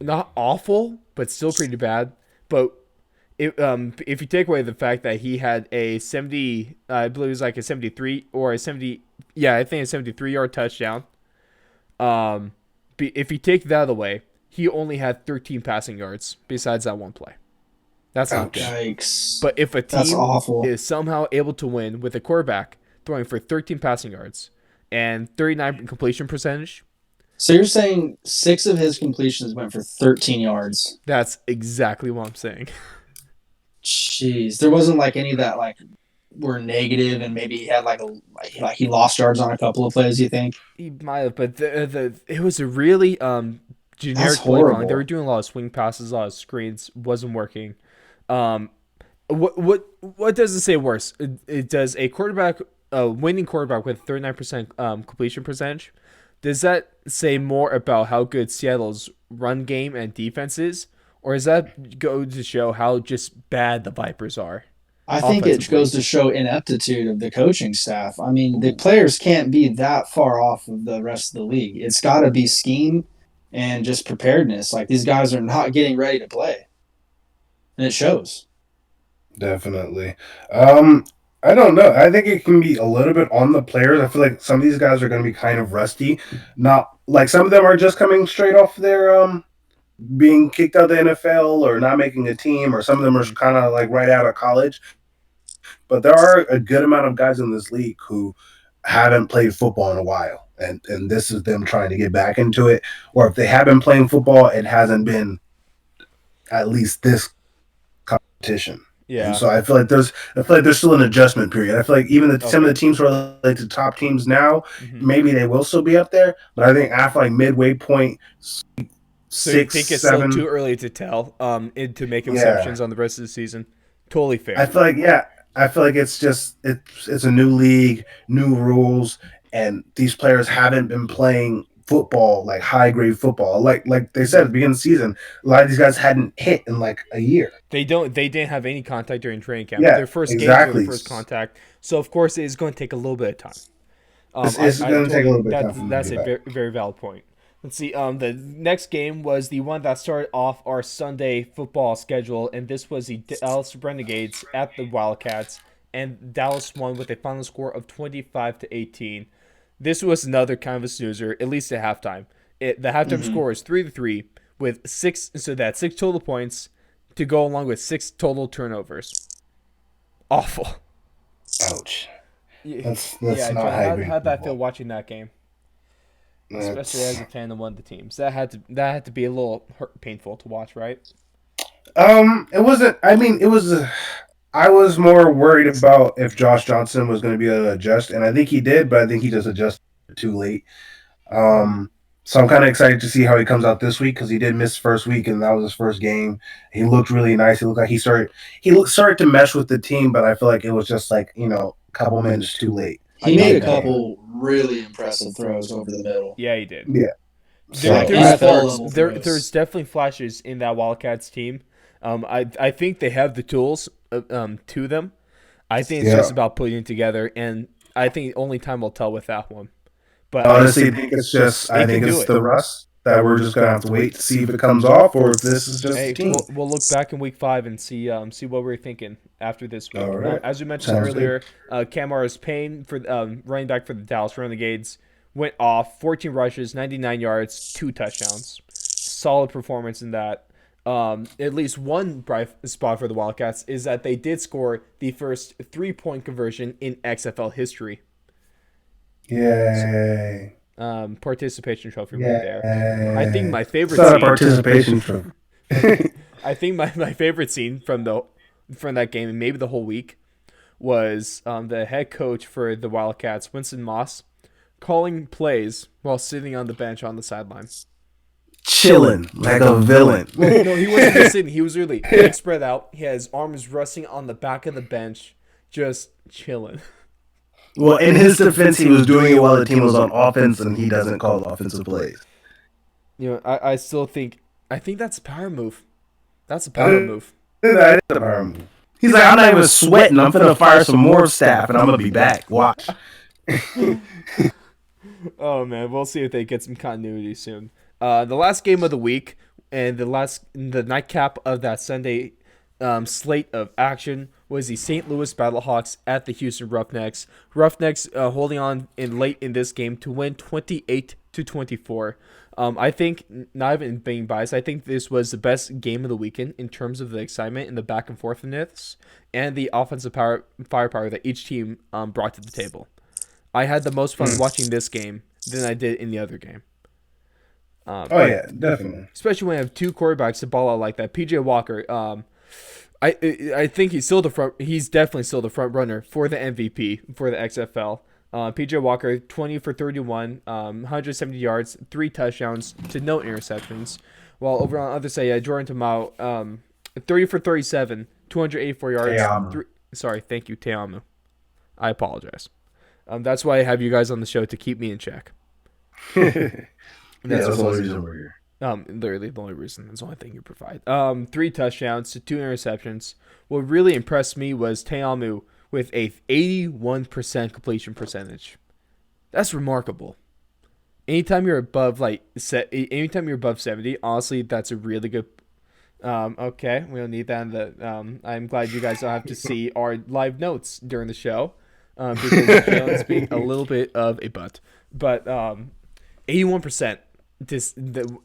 [SPEAKER 1] not awful, but still pretty bad. But if you take away the fact that he had a 70, I believe it was like a 73 or a 70, yeah, I think a 73-yard touchdown. If you take that away, he only had 13 passing yards besides that one play. That's not good.
[SPEAKER 3] Yikes.
[SPEAKER 1] But if a
[SPEAKER 3] That's
[SPEAKER 1] team
[SPEAKER 3] awful.
[SPEAKER 1] is somehow able to win with a quarterback throwing for 13 passing yards and 39 completion percentage,
[SPEAKER 3] So you're saying 6 of his completions went for 13 yards.
[SPEAKER 1] that's exactly what I'm saying.
[SPEAKER 3] Jeez. There wasn't like any that like were negative and maybe he had like he lost yards on a couple of plays, you think?
[SPEAKER 1] He might have, but it was a really generic
[SPEAKER 3] That's
[SPEAKER 1] play calling. They
[SPEAKER 3] horrible.
[SPEAKER 1] were doing a lot of swing passes, a lot of screens, wasn't working. Um, what does it say worse? It does a quarterback, a winning quarterback with 39% completion percentage. Does that say more about how good Seattle's run game and defense is, or does that go to show how just bad the Vipers are
[SPEAKER 3] I think it
[SPEAKER 1] offensively?
[SPEAKER 3] goes to show ineptitude of the coaching staff. I mean, the players can't be that far off of the rest of the league. It's got to be scheme and just preparedness. Like these guys are not getting ready to play, and it shows.
[SPEAKER 2] Definitely. I don't know. I think it can be a little bit on the players. I feel like some of these guys are going to be kind of rusty. Not like some of them are just coming straight off their being kicked out of the NFL or not making a team, or some of them are
[SPEAKER 1] Mm-hmm.
[SPEAKER 2] kind of like right out of college. But there are a good amount of guys in this league who haven't played football in a while, and this is them trying to get back into it. Or if they have been playing football, it hasn't been at least this competition. And
[SPEAKER 1] Yeah.
[SPEAKER 2] so I feel like there's still an adjustment period. I feel like even some of
[SPEAKER 1] Okay.
[SPEAKER 2] the teams who are like the top teams now,
[SPEAKER 1] Mm-hmm.
[SPEAKER 2] maybe they will still be up there. But I think after like midway point,
[SPEAKER 1] So you
[SPEAKER 2] six,
[SPEAKER 1] think it's still too
[SPEAKER 2] seven,
[SPEAKER 1] early to tell, to make
[SPEAKER 2] yeah.
[SPEAKER 1] assumptions on the rest of the season? Totally
[SPEAKER 2] I
[SPEAKER 1] fair.
[SPEAKER 2] feel like yeah, I feel like it's a new league, new rules, and these players haven't been playing football like high grade football. Like they said at the beginning of the season, a lot of these guys hadn't hit in like a year.
[SPEAKER 1] They didn't have any contact during training camp.
[SPEAKER 2] Yeah,
[SPEAKER 1] Their first games were the
[SPEAKER 2] exactly.
[SPEAKER 1] first contact. So of course it is going to take a little bit of time.
[SPEAKER 2] It's
[SPEAKER 1] I
[SPEAKER 2] going to take a
[SPEAKER 1] totally
[SPEAKER 2] little bit of time for them to
[SPEAKER 1] that's
[SPEAKER 2] get
[SPEAKER 1] a
[SPEAKER 2] back.
[SPEAKER 1] very, very valid point. Let's see. The next game was the one that started off our Sunday football schedule, and this was the Dallas Renegades at the Wildcats, and Dallas won with a final score of 25-18. This was another kind of a snoozer, at least at halftime. The halftime
[SPEAKER 3] Mm-hmm.
[SPEAKER 1] score is 3-3 with six, so that's 6 total points to go along with 6 total turnovers. Awful.
[SPEAKER 2] Ouch.
[SPEAKER 1] Yeah,
[SPEAKER 2] That's not
[SPEAKER 1] John,
[SPEAKER 2] high grade
[SPEAKER 1] how'd that feel
[SPEAKER 2] football.
[SPEAKER 1] watching that game? Especially as
[SPEAKER 2] That's,
[SPEAKER 1] a fan of one of the teams. That had to be a little painful to watch, right?
[SPEAKER 2] it wasn't. I mean, it was. I was more worried about if Josh Johnson was going to be able to adjust, and I think he did, but I think he just adjusted too late.
[SPEAKER 1] Mm-hmm.
[SPEAKER 2] So I'm kind of excited to see how he comes out this week because he did miss first week, and that was his first game. He looked really nice. He looked like started to mesh with the team, but I feel like it was just like a couple minutes too late.
[SPEAKER 3] He made a
[SPEAKER 1] Yeah.
[SPEAKER 3] couple really impressive throws over the middle.
[SPEAKER 1] Yeah, he did.
[SPEAKER 2] Yeah.
[SPEAKER 3] Like
[SPEAKER 1] There's
[SPEAKER 3] NFL
[SPEAKER 1] sparks.
[SPEAKER 3] level
[SPEAKER 1] There's
[SPEAKER 3] throws.
[SPEAKER 1] definitely flashes in that Wildcats team. I think they have the tools to them. I think it's
[SPEAKER 2] Yeah.
[SPEAKER 1] just about putting it together, and I think only time will tell with that one. But I
[SPEAKER 2] honestly think it's just
[SPEAKER 1] they
[SPEAKER 2] I
[SPEAKER 1] can
[SPEAKER 2] think
[SPEAKER 1] do
[SPEAKER 2] it's
[SPEAKER 1] it.
[SPEAKER 2] the rust that we're just gonna have to wait to see if it comes off or if this is just the
[SPEAKER 1] Hey,
[SPEAKER 2] team.
[SPEAKER 1] we'll look back in week 5 and see what we're thinking after this
[SPEAKER 2] All
[SPEAKER 1] week.
[SPEAKER 2] right,
[SPEAKER 1] As we mentioned
[SPEAKER 2] sounds good.
[SPEAKER 1] earlier, Kamara's Payne for running back for the Dallas Renegades went off 14 rushes, 99 yards, 2 touchdowns. Solid performance in that. At least one bright spot for the Wildcats is that they did score the first 3-point conversion in XFL history. So,
[SPEAKER 2] Yay!
[SPEAKER 1] participation trophy right there. I think
[SPEAKER 2] Yay!
[SPEAKER 1] my
[SPEAKER 2] It's
[SPEAKER 1] favorite
[SPEAKER 2] not a
[SPEAKER 1] scene.
[SPEAKER 2] participation trophy.
[SPEAKER 1] I think my favorite scene from that game and maybe the whole week was the head coach for the Wildcats, Winston Moss, calling plays while sitting on the bench on the sideline.
[SPEAKER 2] Chilling like a villain.
[SPEAKER 1] Well, no, he wasn't just sitting. He was really legs spread out. He had his arms resting on the back of the bench, just chilling.
[SPEAKER 2] Well, in his defense, he was doing it while the team was on offense, and he doesn't call offensive plays.
[SPEAKER 1] I still think that's a power move. That's a power move.
[SPEAKER 2] That is a power move. He's like, I'm not even sweating. I'm finna fire some more staff, and I'm gonna be back. Watch.
[SPEAKER 1] Oh man, we'll see if they get some continuity soon. The last game of the week and the nightcap of that Sunday slate of action was the St. Louis Battlehawks at the Houston Roughnecks. Roughnecks holding on in late in this game to win 28-24. I think, not even being biased, I think this was the best game of the weekend in terms of the excitement and the back and forthness and the offensive firepower that each team brought to the table. I had the most fun watching this game than I did in the other game.
[SPEAKER 2] Oh yeah, definitely.
[SPEAKER 1] Especially when I have two quarterbacks to ball out like that. PJ Walker, I think he's still the front. He's definitely still the front runner for the MVP for the XFL. PJ Walker, 20 for 31, 170 yards, 3 touchdowns to no interceptions. While over on the other side, Jordan Tamau, 30 for 37, 284 yards. Sorry, thank you, Teamu. I apologize. That's why I have you guys on the show to keep me in check.
[SPEAKER 2] That's the only reason we're here.
[SPEAKER 1] Literally the only reason. That's the only thing you provide. 3 touchdowns to 2 interceptions. What really impressed me was Teamu with a 81% completion percentage. That's remarkable. Anytime you're above anytime you're above 70, honestly, that's a really good. Okay, we don't need that. I'm glad you guys don't have to see our live notes during the show, because Jalen's being a little bit of a butt. But 81%.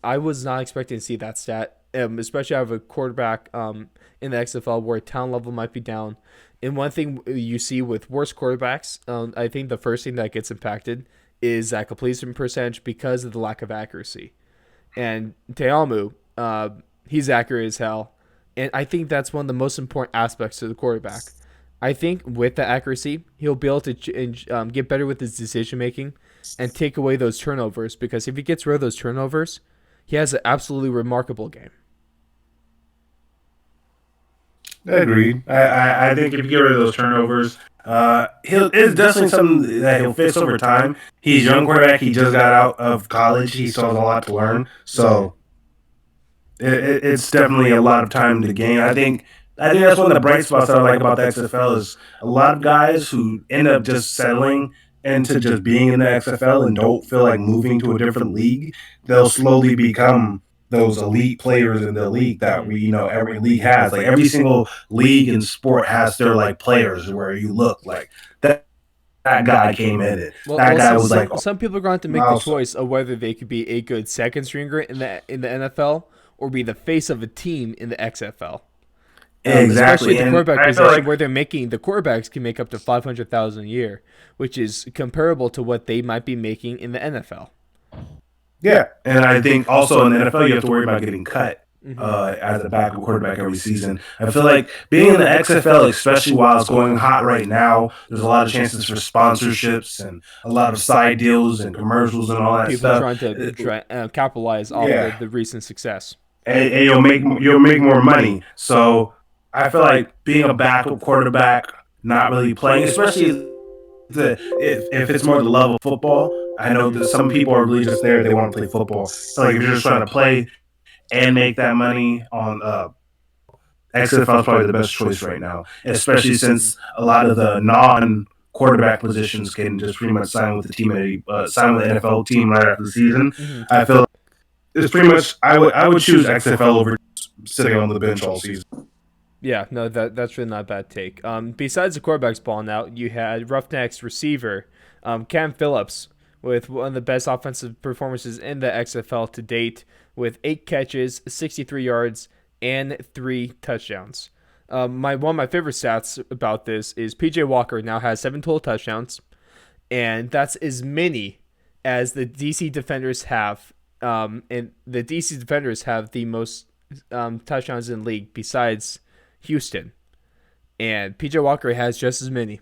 [SPEAKER 1] I was not expecting to see that stat, especially out of a quarterback in the XFL where talent level might be down. And one thing you see with worse quarterbacks, I think the first thing that gets impacted is that completion percentage because of the lack of accuracy. And Teamu, he's accurate as hell. And I think that's one of the most important aspects to the quarterback. I think with the accuracy, he'll be able to get better with his decision making and take away those turnovers, because if he gets rid of those turnovers, he has an absolutely remarkable game.
[SPEAKER 2] Agreed. I think if you get rid of those turnovers, it's definitely something that he'll fix over time. He's a young quarterback. He just got out of college. He still has a lot to learn. So it's definitely a lot of time to gain. I think that's one of the bright spots that I like about the XFL is a lot of guys who end up just settling into just being in the XFL and don't feel like moving to a different league. They'll slowly become those elite players in the league that every league has. Like every single league in sport has their like players where you look like that guy came in it. That guy was like
[SPEAKER 1] some people are going to make the choice of whether they could be a good second stringer in the NFL or be the face of a team in the XFL.
[SPEAKER 2] Exactly,
[SPEAKER 1] especially the quarterback position, where the quarterbacks can make up to $500,000 a year, which is comparable to what they might be making in the NFL.
[SPEAKER 2] Yeah, and I think also in the NFL you have to worry about getting cut as a backup quarterback every season. I feel like being in the XFL, especially while it's going hot right now, there's a lot of chances for sponsorships and a lot of side deals and commercials and all that
[SPEAKER 1] People
[SPEAKER 2] stuff.
[SPEAKER 1] People trying to capitalize off the recent success,
[SPEAKER 2] and you'll make more money. So I feel like being a backup quarterback, not really playing, especially if it's more the love of football. I know that some people are really just there; they want to play football. So like if you're just trying to play and make that money on XFL is probably the best choice right now, especially since a lot of the quarterback positions can just pretty much sign with the team, sign with the NFL team right after the season.
[SPEAKER 1] Mhm.
[SPEAKER 2] I feel like it's pretty much I would choose XFL over sitting on the bench all season.
[SPEAKER 1] Yeah, no, that's really not a bad take. Besides the quarterbacks balling out, you had Roughnecks receiver Cam Phillips with one of the best offensive performances in the XFL to date, with 8 catches, 63 yards, and 3 touchdowns. One of my favorite stats about this is PJ Walker now has 7 total touchdowns, and that's as many as the DC Defenders have. And the DC Defenders have the most touchdowns in the league besides Houston. And PJ Walker has just as many.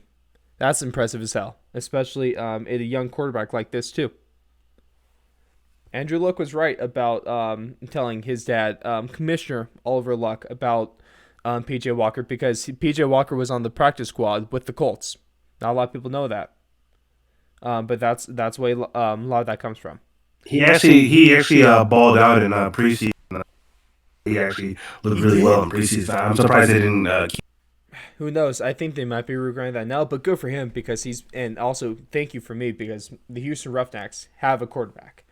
[SPEAKER 1] That's impressive as hell, especially in a young quarterback like this, too. Andrew Luck was right about telling his dad, Commissioner Oliver Luck, about PJ Walker, because PJ Walker was on the practice squad with the Colts. Not a lot of people know that. But that's where a lot of that comes from.
[SPEAKER 2] He actually balled out in preseason. He actually looked really well in preseason. I'm surprised they didn't keep.
[SPEAKER 1] Who knows? I think they might be regretting that now, but good for him, because and also thank you for me, because the Houston Roughnecks have a quarterback.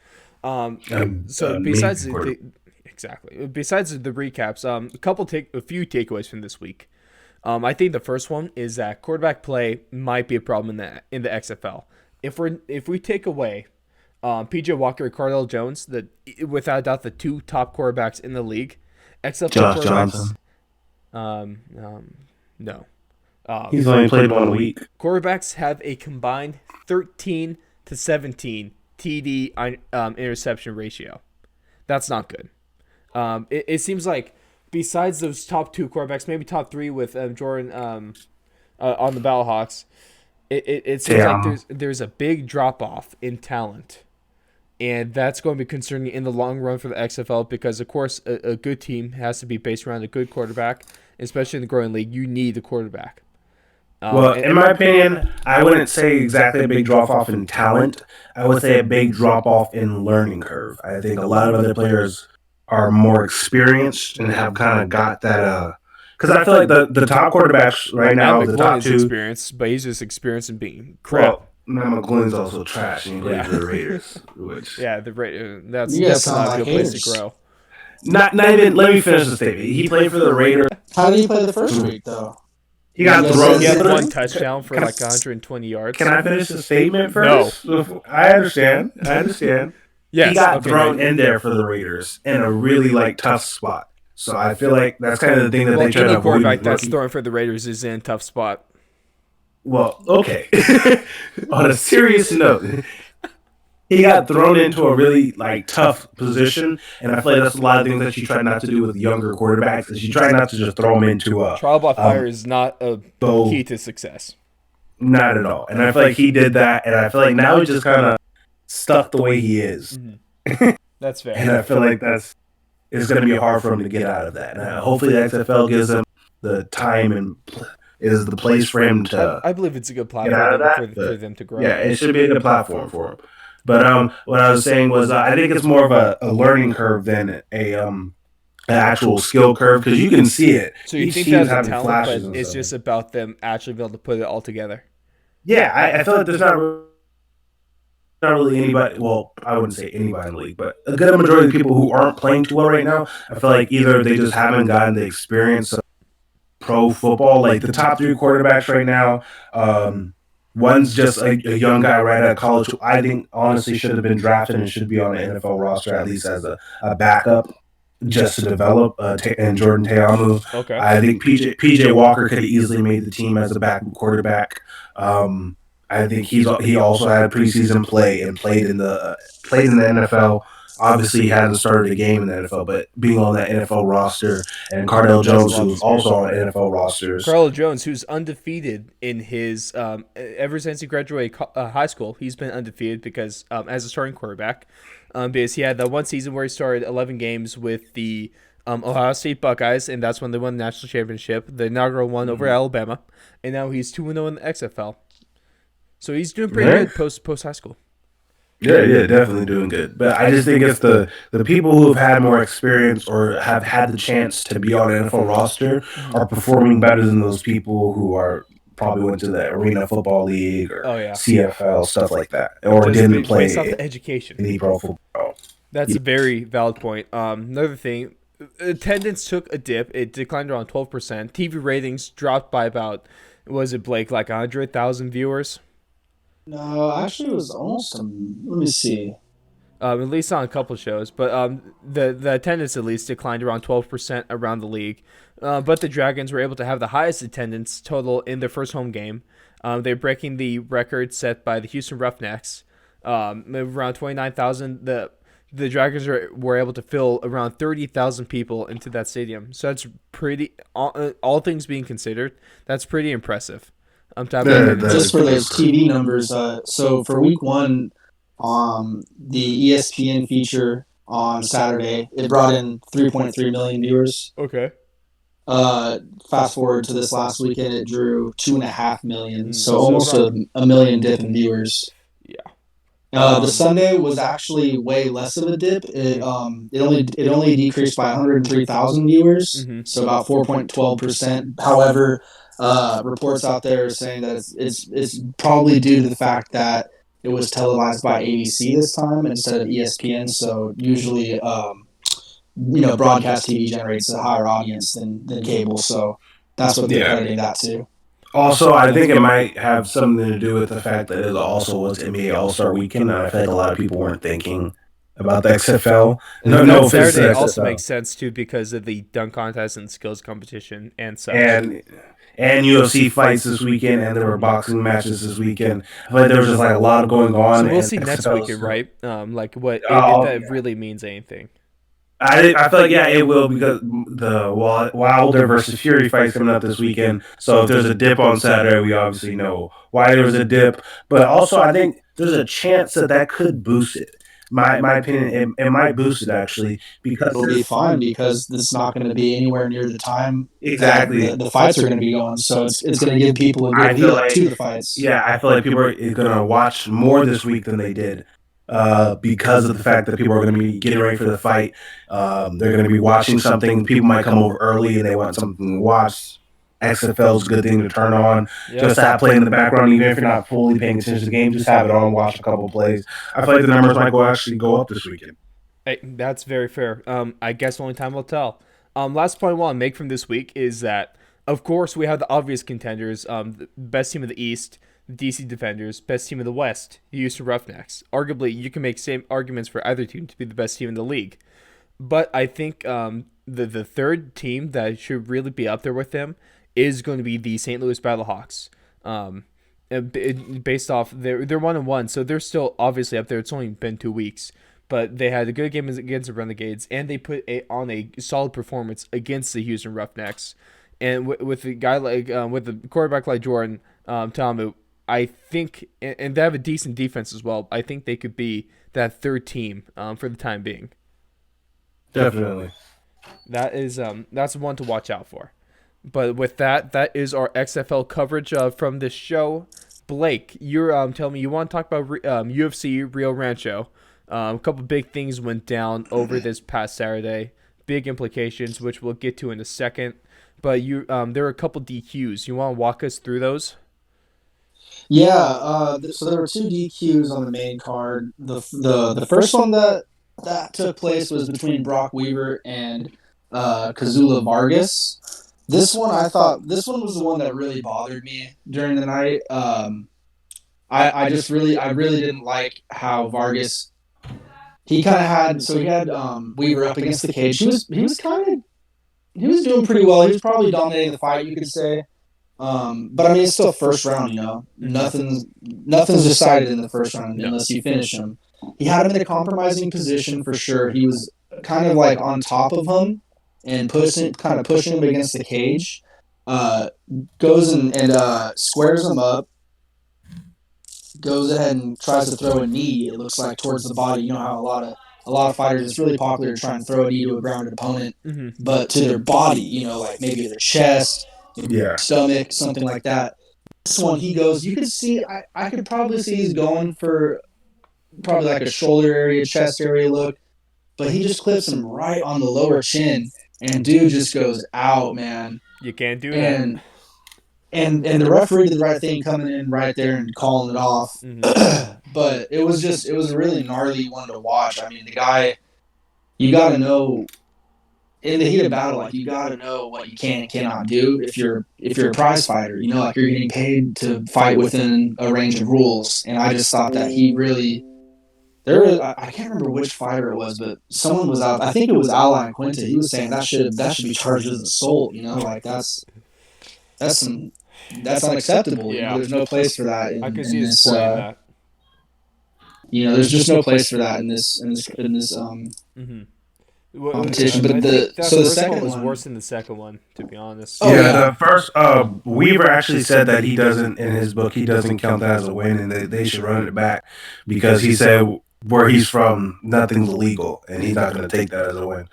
[SPEAKER 1] So besides besides the recaps, a few takeaways from this week. I think the first one is that quarterback play might be a problem in the XFL. If we take away PJ Walker and Cardell Jones, without a doubt the 2 top quarterbacks in the league, XFL
[SPEAKER 2] Josh
[SPEAKER 1] quarterbacks.
[SPEAKER 2] Johnson.
[SPEAKER 1] No.
[SPEAKER 2] He's only played 1 week.
[SPEAKER 1] Quarterbacks have a combined 13 to 17 TD interception ratio. That's not good. It seems like besides those top 2 quarterbacks, maybe top 3 with Jordan on the Battlehawks, it seems like there's a big drop off in talent. And that's going to be concerning in the long run for the XFL, because, of course, a good team has to be based around a good quarterback. Especially in the growing league, you need a quarterback.
[SPEAKER 2] In my opinion, I wouldn't say exactly a big drop-off in talent. I would say a big drop-off in learning curve. I think a lot of other players are more experienced and have kind of got that... Because I feel like the top quarterbacks right now, the top 2...
[SPEAKER 1] experienced, but he's just experienced in being crap.
[SPEAKER 2] Well, Matt McGlin's also trash, and he plays for the Raiders. Which...
[SPEAKER 1] Yeah, that's not a good place to grow.
[SPEAKER 2] Not even. Let me finish the statement. He played for the Raiders.
[SPEAKER 3] How did he play the first week, though?
[SPEAKER 2] He got thrown.
[SPEAKER 1] He had 1 touchdown for like 120 yards.
[SPEAKER 2] Can I finish the statement first? No. I understand. Yes, he got thrown in there for the Raiders in a really tough spot. So I feel like that's kind of the thing that they try to avoid. Any
[SPEAKER 1] quarterback that's throwing for the Raiders is in a tough spot.
[SPEAKER 2] Well, okay. On a serious note, he got thrown into a really tough position, and I feel like that's a lot of things that you try not to do with younger quarterbacks. Is you try not to just throw them into a
[SPEAKER 1] trial by fire is not a key to success.
[SPEAKER 2] Not at all. And I feel like he did that, and I feel like now he's just kind of stuck the way he is.
[SPEAKER 1] Mm-hmm. That's fair.
[SPEAKER 2] And I feel like it's going to be hard for him to get out of that. And hopefully the XFL gives him the time and is the place for him to.
[SPEAKER 1] I believe it's a good platform for them to grow.
[SPEAKER 2] Yeah, it should be a good platform for him. But what I was saying was I think it's more of a learning curve than an actual skill curve, because you can see it.
[SPEAKER 1] So you think that's a talent, but it's just about them actually being able to put it all together?
[SPEAKER 2] Yeah, I feel like there's not really anybody. Well, I wouldn't say anybody in the league, but a good majority of people who aren't playing too well right now, I feel like either they just haven't gotten the experience of pro football. Like the top 3 quarterbacks right now, one's just a young guy right out of college who I think honestly should have been drafted and should be on an NFL roster at least as a backup just to develop, and Jordan Teamu.
[SPEAKER 1] Okay.
[SPEAKER 2] I think PJ Walker could have easily made the team as a backup quarterback. I think he also had preseason play and played in the NFL. Obviously, he hasn't started a game in the NFL, but being on that NFL roster, and Cardell Jones, who's also on NFL rosters.
[SPEAKER 1] Cardell Jones, who's undefeated in his ever since he graduated high school, he's been undefeated because as a starting quarterback, because he had that one season where he started 11 games with the Ohio State Buckeyes, and that's when they won the national championship, the inaugural one over Alabama, and now he's 2-0 in the XFL. So he's doing pretty good post high school.
[SPEAKER 2] Yeah, definitely doing good. But I just think it's the people who have had more experience or have had the chance to be on an NFL roster are performing better than those people who are probably went to the Arena Football League or
[SPEAKER 1] Oh yeah,
[SPEAKER 2] CFL, stuff like that, or
[SPEAKER 1] just
[SPEAKER 2] didn't
[SPEAKER 1] based off
[SPEAKER 2] play
[SPEAKER 1] the education.
[SPEAKER 2] any pro football.
[SPEAKER 1] That's
[SPEAKER 2] Yeah.
[SPEAKER 1] a very valid point. Another thing, attendance took a dip. It declined around 12%. TV ratings dropped by about, was it Blake, like 100,000 viewers?
[SPEAKER 3] No, actually, it was almost. Let me see.
[SPEAKER 1] At least on a couple shows. But the attendance at least declined around 12% around the league. But the Dragons were able to have the highest attendance total in their first home game. They're breaking the record set by the Houston Roughnecks. Around 29,000. The Dragons were able to fill around 30,000 people into that stadium. So that's pretty, all things being considered, that's pretty impressive. To have that many
[SPEAKER 3] Just for
[SPEAKER 1] fans.
[SPEAKER 3] those TV numbers, so for week one, the ESPN feature on Saturday, it brought in 3.3 million viewers.
[SPEAKER 1] Okay.
[SPEAKER 3] Uh, Fast forward to this last weekend, it drew 2.5 million, so
[SPEAKER 1] So
[SPEAKER 3] almost
[SPEAKER 1] around,
[SPEAKER 3] a million dip in viewers.
[SPEAKER 1] yeah.
[SPEAKER 3] The Sunday was actually way less of a dip. It only decreased by 103,000 viewers,
[SPEAKER 1] Mm-hmm.
[SPEAKER 3] so about 4.12%. However, reports out there are saying that it's probably due to the fact that it was televised by ABC this time instead of ESPN. So usually, broadcast TV generates a higher audience than cable. So that's what they're
[SPEAKER 2] Yeah.
[SPEAKER 3] crediting that to.
[SPEAKER 2] Also, I think it might have something to do with the fact that it also was NBA All Star Weekend, and I feel like a lot of people weren't thinking about the XFL. No,
[SPEAKER 1] That
[SPEAKER 2] no offense to
[SPEAKER 1] Saturday
[SPEAKER 2] the
[SPEAKER 1] also
[SPEAKER 2] XFL.
[SPEAKER 1] makes sense too because of the dunk contest and skills competition and such.
[SPEAKER 2] And UFC fights this weekend, and there were boxing matches this weekend. I feel like there was just like a lot going on.
[SPEAKER 1] So we'll
[SPEAKER 2] and
[SPEAKER 1] see next
[SPEAKER 2] XFL
[SPEAKER 1] weekend, right? Like what if
[SPEAKER 2] Oh,
[SPEAKER 1] that really means anything.
[SPEAKER 2] I feel like yeah, it will because the Wilder versus Fury fights coming up this weekend. So if there's a dip on Saturday, we obviously know why there was a dip. But also, I think there's a chance that could boost it. My opinion, it might boost it actually because
[SPEAKER 3] It'll be fine because it's not going to be anywhere near the time that
[SPEAKER 2] exactly.
[SPEAKER 3] the fights are going to be going. So it's going to give people a
[SPEAKER 2] I
[SPEAKER 3] good
[SPEAKER 2] feel
[SPEAKER 3] lead up
[SPEAKER 2] like
[SPEAKER 3] to the fights.
[SPEAKER 2] yeah, I feel like people are going to watch more this week than they did because of the fact that people are going to be getting ready for the fight. They're going to be watching something. People might come over early and they want something to watch. XFL is a good thing to turn on.
[SPEAKER 1] Yeah.
[SPEAKER 2] Just have play in the background, even if you're not fully paying attention to the game. Just have it on, watch a couple plays. I feel like the numbers might actually go up this weekend.
[SPEAKER 1] Hey, that's very fair. I guess only time will tell. Last point I want to make from this week is that, of course, we have the obvious contenders. The best team of the East, the DC Defenders. Best team of the West, the Houston Roughnecks. Arguably, you can make same arguments for either team to be the best team in the league. But I think the third team that should really be up there with them is going to be the St. Louis Battlehawks. Based off they're 1-1, so they're still obviously up there. It's only been 2 weeks, but they had a good game against the Renegades, and they put on a solid performance against the Houston Roughnecks. And with a guy like with a quarterback like Jordan Ta'amu, I think, and they have a decent defense as well. I think they could be that third team for the time being.
[SPEAKER 2] Definitely.
[SPEAKER 1] That's one to watch out for. But with that is our XFL coverage from this show. Blake, you're telling me you want to talk about UFC Rio Rancho. A couple big things went down over this past Saturday. Big implications, which we'll get to in a second. But there are a couple DQs. You want to walk us through those?
[SPEAKER 3] Yeah. So there were two DQs on the main card. The first one that took place was between Brock Weaver and Kazula Vargas. This one was the one that really bothered me during the night. I really didn't like how Vargas, he kind of had Weaver up against the cage. He was doing pretty well. He was probably dominating the fight, you could say. But I mean, it's still first round, you know. Nothing's decided in the first round unless you finish him. He had him in a compromising position for sure. He was kind of like on top of him and pushing him against the cage. Goes and squares him up. Goes ahead and tries to throw a knee. It looks like towards the body. You know how a lot of fighters, it's really popular to try and throw a knee to a grounded opponent, but to their body. You know, like maybe their chest, stomach, something like that. This one, he goes. You could see. I could probably see he's going for probably like a shoulder area, chest area look, but he just clips him right on the lower chin, and dude just goes out, man.
[SPEAKER 1] You can't do
[SPEAKER 3] And
[SPEAKER 1] that.
[SPEAKER 3] and the referee did the right thing coming in right there and calling it off. But it was a really gnarly one to watch. I mean, the guy, you got to know in the heat of battle, like you got to know what you can and cannot do if you're a prize fighter. You know, like you're getting paid to fight within a range of rules. And I just thought that he really I can't remember which fighter it was, but someone was out. I think it was Ally Quinta. He was saying that should be charged as assault. You know, like that's some that's unacceptable. You know, there's no place for that
[SPEAKER 1] I can
[SPEAKER 3] in
[SPEAKER 1] see his
[SPEAKER 3] this.
[SPEAKER 1] point in that.
[SPEAKER 3] You know, there's just no place for that in this
[SPEAKER 1] Mm-hmm.
[SPEAKER 3] competition.
[SPEAKER 1] I
[SPEAKER 3] But
[SPEAKER 1] think that
[SPEAKER 3] the
[SPEAKER 1] first
[SPEAKER 3] second
[SPEAKER 1] one was
[SPEAKER 3] one,
[SPEAKER 1] worse than the second one, to be honest.
[SPEAKER 3] Oh,
[SPEAKER 2] Yeah,
[SPEAKER 3] yeah.
[SPEAKER 2] the first Weaver actually said that he doesn't in his book he doesn't count that as a win, and they should run it back because he said where he's from nothing's illegal, and he's not going to take that as a win.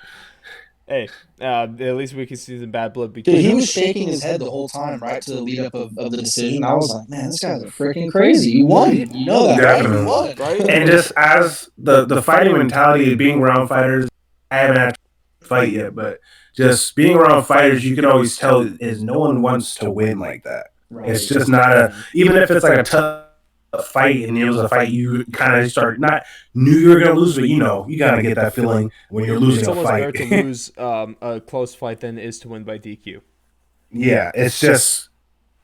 [SPEAKER 1] Hey, at least we can see some bad blood
[SPEAKER 3] dude,
[SPEAKER 1] between
[SPEAKER 3] he
[SPEAKER 1] them.
[SPEAKER 3] was shaking his head the whole time, right to the lead up of the decision. I was like, man, this guy's a freaking crazy. You won. You know that, right? You won.
[SPEAKER 1] Right?
[SPEAKER 2] And just as the fighting mentality of being around fighters, I haven't had to fight yet, but just being around fighters, you can always tell is no one wants to win like that.
[SPEAKER 3] Right.
[SPEAKER 2] It's just not a even if it's like a tough fight and it was a fight you kind of start not knew you were gonna lose, but you know you gotta get that feeling when you're losing
[SPEAKER 1] It's
[SPEAKER 2] a
[SPEAKER 1] almost better
[SPEAKER 2] fight.
[SPEAKER 1] to lose a close fight than it is to win by DQ.
[SPEAKER 2] Yeah, it's just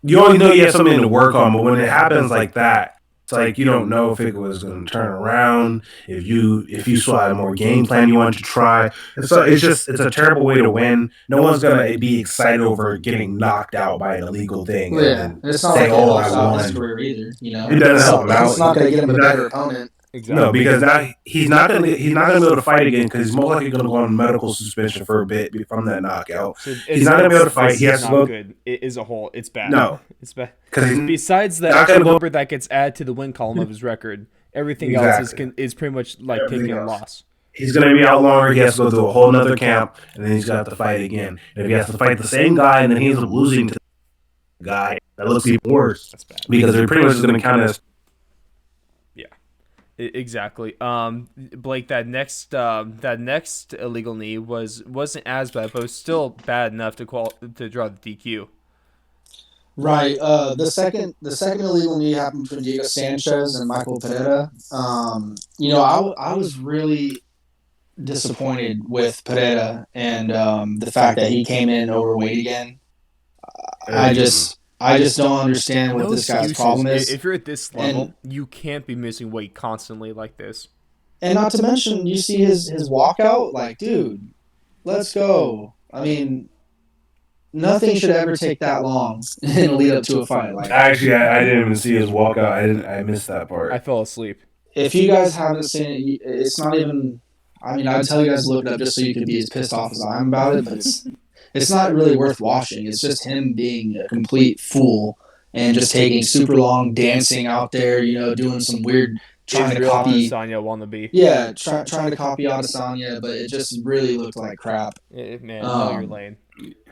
[SPEAKER 2] you always know you have something to work on, but when it happens like that, it's like you don't know if it was going to turn around, if you saw a more game plan you wanted to try. So it's a terrible way to win. No one's gonna be excited over getting knocked out by an illegal thing
[SPEAKER 3] Well,
[SPEAKER 2] and
[SPEAKER 3] yeah,
[SPEAKER 2] then
[SPEAKER 3] it's not
[SPEAKER 2] say,
[SPEAKER 3] like it
[SPEAKER 2] "Oh,
[SPEAKER 3] helps
[SPEAKER 2] I
[SPEAKER 3] out his
[SPEAKER 2] won."
[SPEAKER 3] career either. You know,
[SPEAKER 2] It doesn't help him out.
[SPEAKER 3] It's not going to get him a
[SPEAKER 2] But
[SPEAKER 3] better opponent.
[SPEAKER 1] Exactly.
[SPEAKER 2] no, because now he's not gonna be able to fight again because he's most likely going to go on medical suspension for a bit from that knockout.
[SPEAKER 1] So
[SPEAKER 2] He's not going to be able to fight.
[SPEAKER 1] This
[SPEAKER 2] He
[SPEAKER 1] is
[SPEAKER 2] has to
[SPEAKER 1] not
[SPEAKER 2] go.
[SPEAKER 1] good. It is a whole. It's bad.
[SPEAKER 2] No,
[SPEAKER 1] It's bad.
[SPEAKER 2] because he's
[SPEAKER 1] Besides the
[SPEAKER 2] not
[SPEAKER 1] extra
[SPEAKER 2] gonna go-
[SPEAKER 1] number that gets added to the win column of his record, everything else is pretty much like
[SPEAKER 2] Everything
[SPEAKER 1] taking a
[SPEAKER 2] else.
[SPEAKER 1] loss.
[SPEAKER 2] He's going to be out longer. He has to go through a whole nother camp, and then he's got to fight again. And if he has to fight the same guy, and then he ends up losing to the guy, that looks even worse.
[SPEAKER 1] That's bad.
[SPEAKER 2] Because they're pretty much just going to count as.
[SPEAKER 1] Exactly. Blake, that next illegal knee wasn't as bad, but it was still bad enough to draw the DQ.
[SPEAKER 3] Right. The second illegal knee happened between Diego Sanchez and Michael Pereira. You know, I was really disappointed with Pereira and the fact that he came in overweight again. I just don't understand what
[SPEAKER 1] No
[SPEAKER 3] this guy's
[SPEAKER 1] excuses.
[SPEAKER 3] problem is.
[SPEAKER 1] If you're at this level, you can't be missing weight constantly like this.
[SPEAKER 3] And not to mention, you see his walkout. Like, dude, let's go. I mean, nothing should ever take that long in a lead up to a fight. Like,
[SPEAKER 2] Actually, I didn't even see his walkout. I missed that part.
[SPEAKER 1] I fell asleep.
[SPEAKER 3] if you guys haven't seen it, it's not even. I mean, I'd tell you guys to look it up just so you could be as pissed off as I am about it, but it's not really worth watching. It's just him being a complete fool and just taking super long, dancing out there, you know, doing some weird, trying to
[SPEAKER 1] Israel
[SPEAKER 3] copy.
[SPEAKER 1] Adesanya wannabe.
[SPEAKER 3] Yeah, trying to copy Adesanya, but it just really looked like crap.
[SPEAKER 1] Man, know your lane.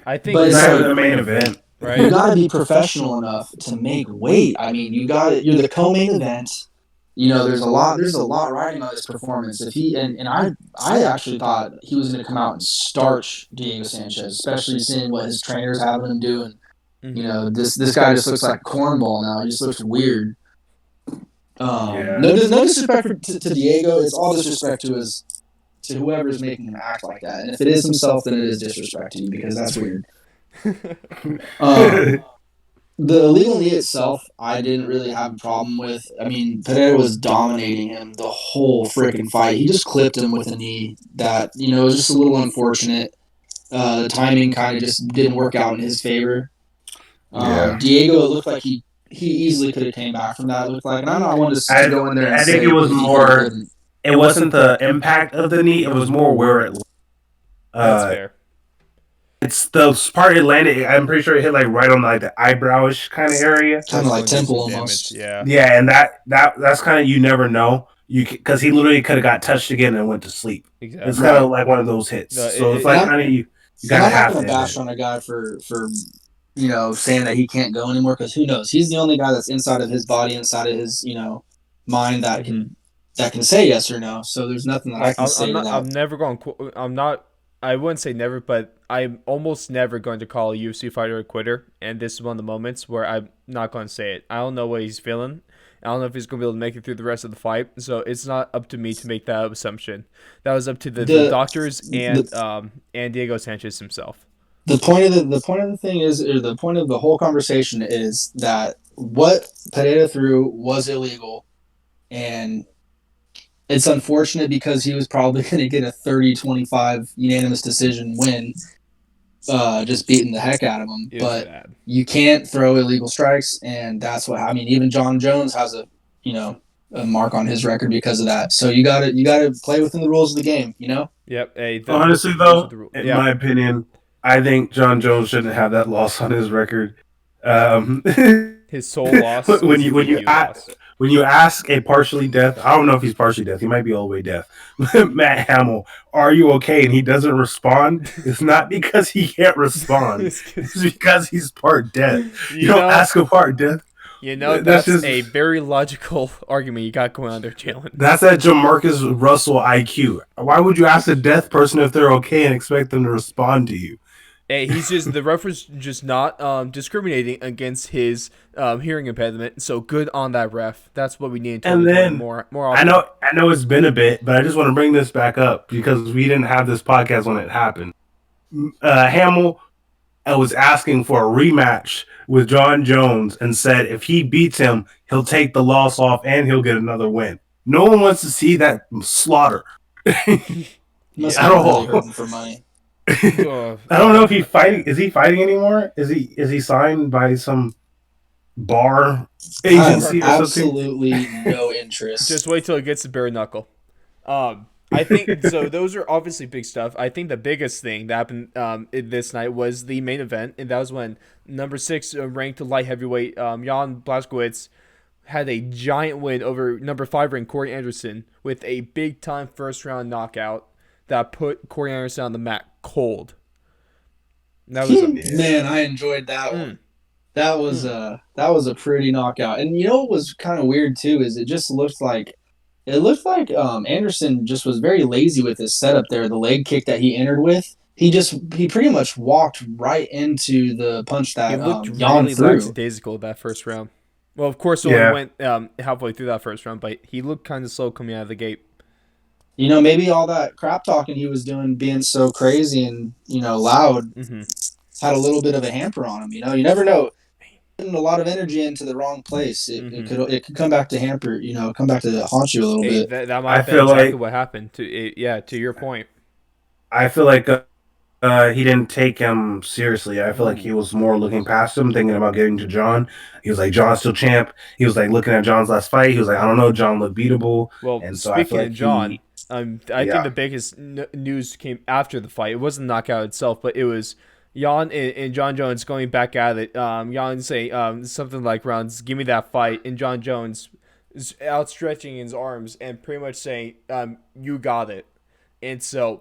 [SPEAKER 1] I think
[SPEAKER 3] but
[SPEAKER 2] It's
[SPEAKER 3] it's
[SPEAKER 2] not
[SPEAKER 3] like-
[SPEAKER 2] even the main event.
[SPEAKER 3] You
[SPEAKER 1] right.
[SPEAKER 3] got to be professional enough to make weight. I mean, you're the co-main event. You know, there's a lot riding on this performance. If he and I actually thought he was going to come out and starch Diego Sanchez, especially seeing what his trainers having him do. And you know, this guy just looks like a cornball now. He just looks weird. No disrespect to Diego. It's all disrespect to whoever's making him act like that. And if it is himself, then it is disrespect to you because that's weird. The illegal knee itself, I didn't really have a problem with. I mean, Pereira was dominating him the whole freaking fight. He just clipped him with a knee that, you know, was just a little unfortunate. The timing kind of just didn't work out in his favor. Diego, it looked like he easily could have came back from that. It looked like, and I'm not one to go in there and
[SPEAKER 2] I
[SPEAKER 3] say
[SPEAKER 2] think it was
[SPEAKER 3] he
[SPEAKER 2] more.
[SPEAKER 3] couldn't.
[SPEAKER 2] It wasn't the impact of the knee. It was more where it.
[SPEAKER 1] That's fair.
[SPEAKER 2] It's the part it landed. I'm pretty sure it hit like right on like the eyebrowish kind of area.
[SPEAKER 3] Kind of like
[SPEAKER 1] That's when
[SPEAKER 3] temple
[SPEAKER 1] there's some
[SPEAKER 3] almost.
[SPEAKER 1] damage.
[SPEAKER 2] Yeah, and that's kind of you never know. Because he literally could have got touched again and went to sleep.
[SPEAKER 1] Exactly.
[SPEAKER 2] It's kind of like one of those hits.
[SPEAKER 1] No,
[SPEAKER 2] So it's like kind of you gotta
[SPEAKER 3] I'm not
[SPEAKER 2] have
[SPEAKER 3] going
[SPEAKER 2] to
[SPEAKER 3] to bash on a guy for you know, saying that he can't go anymore because who knows? He's the only guy that's inside of his body, inside of his, you know, mind that can say yes or no. So there's nothing that I can say to that.
[SPEAKER 1] I'm never going. I'm not. I wouldn't say never, but I'm almost never going to call a UFC fighter a quitter, and this is one of the moments where I'm not going to say it. I don't know what he's feeling. I don't know if he's going to be able to make it through the rest of the fight, so it's not up to me to make that assumption. That was up to the
[SPEAKER 3] The
[SPEAKER 1] doctors and Diego Sanchez himself.
[SPEAKER 3] the point of the thing is, or the point of the whole conversation is that what Pereira threw was illegal, and it's unfortunate because he was probably going to get a 30-25 unanimous decision win, just beating the heck out of him.
[SPEAKER 1] It was
[SPEAKER 3] But
[SPEAKER 1] bad.
[SPEAKER 3] you can't throw illegal strikes, and that's what I mean. Even Jon Jones has a mark on his record because of that. So you gotta play within the rules of the game.
[SPEAKER 1] Yep. Hey,
[SPEAKER 2] Honestly, though, in my opinion, I think Jon Jones shouldn't have that loss on his record.
[SPEAKER 1] His sole loss.
[SPEAKER 2] when you ask a partially deaf, I don't know if he's partially deaf. He might be all the way deaf. Matt Hamill, are you okay? And he doesn't respond. It's not because he can't respond. It's because he's part deaf. You don't ask a part deaf.
[SPEAKER 1] That's just a very logical argument you got going on there, Jalen.
[SPEAKER 2] That's that Jamarcus Russell IQ. Why would you ask a deaf person if they're okay and expect them to respond to you?
[SPEAKER 1] Hey, the referee's just not discriminating against his hearing impediment. So good on that ref. That's what we need to do more often.
[SPEAKER 2] I know it's been a bit, but I just want to bring this back up because we didn't have this podcast when it happened. Hamill was asking for a rematch with Jon Jones and said if he beats him, he'll take the loss off and he'll get another win. No one wants to see that slaughter.
[SPEAKER 3] Must be really hurting for money.
[SPEAKER 2] I don't know if he's fighting. Is he fighting anymore? Is he signed by some bar agency or something?
[SPEAKER 3] Absolutely no interest.
[SPEAKER 1] Just wait till it gets to bare knuckle. I think so. Those are obviously big stuff. I think the biggest thing that happened this night was the main event, and that was when number 6 ranked light heavyweight Jan Blachowicz had a giant win over number 5 ranked Corey Anderson with a big time first round knockout that put Corey Anderson on the mat cold.
[SPEAKER 3] That was man, I enjoyed that one. That was a pretty knockout. And what was kind of weird too is it looked like Anderson just was very lazy with his setup there. The leg kick that he entered with, he pretty much walked right into the punch that
[SPEAKER 1] he looked
[SPEAKER 3] Jan
[SPEAKER 1] really
[SPEAKER 3] threw.
[SPEAKER 1] Lackadaisical that first round. Well, of course, it only went halfway through that first round, but he looked kind of slow coming out of the gate.
[SPEAKER 3] Maybe all that crap talking he was doing, being so crazy and loud, had a little bit of a hamper on him. You never know. Putting a lot of energy into the wrong place, it could come back to hamper. Come back to haunt you a little bit.
[SPEAKER 1] That might be exactly what happened. To your point.
[SPEAKER 2] I feel like he didn't take him seriously. I feel like he was more looking past him, thinking about getting to Jon. He was like, Jon's still champ. He was like looking at Jon's last fight. He was like, I don't know, Jon looked beatable.
[SPEAKER 1] Well, and so speaking of Jon, I think the biggest news came after the fight. It wasn't the knockout itself, but it was Jan and Jon Jones going back at it. Jan saying something like, "Rounds, give me that fight," and Jon Jones outstretching his arms and pretty much saying, "You got it." And so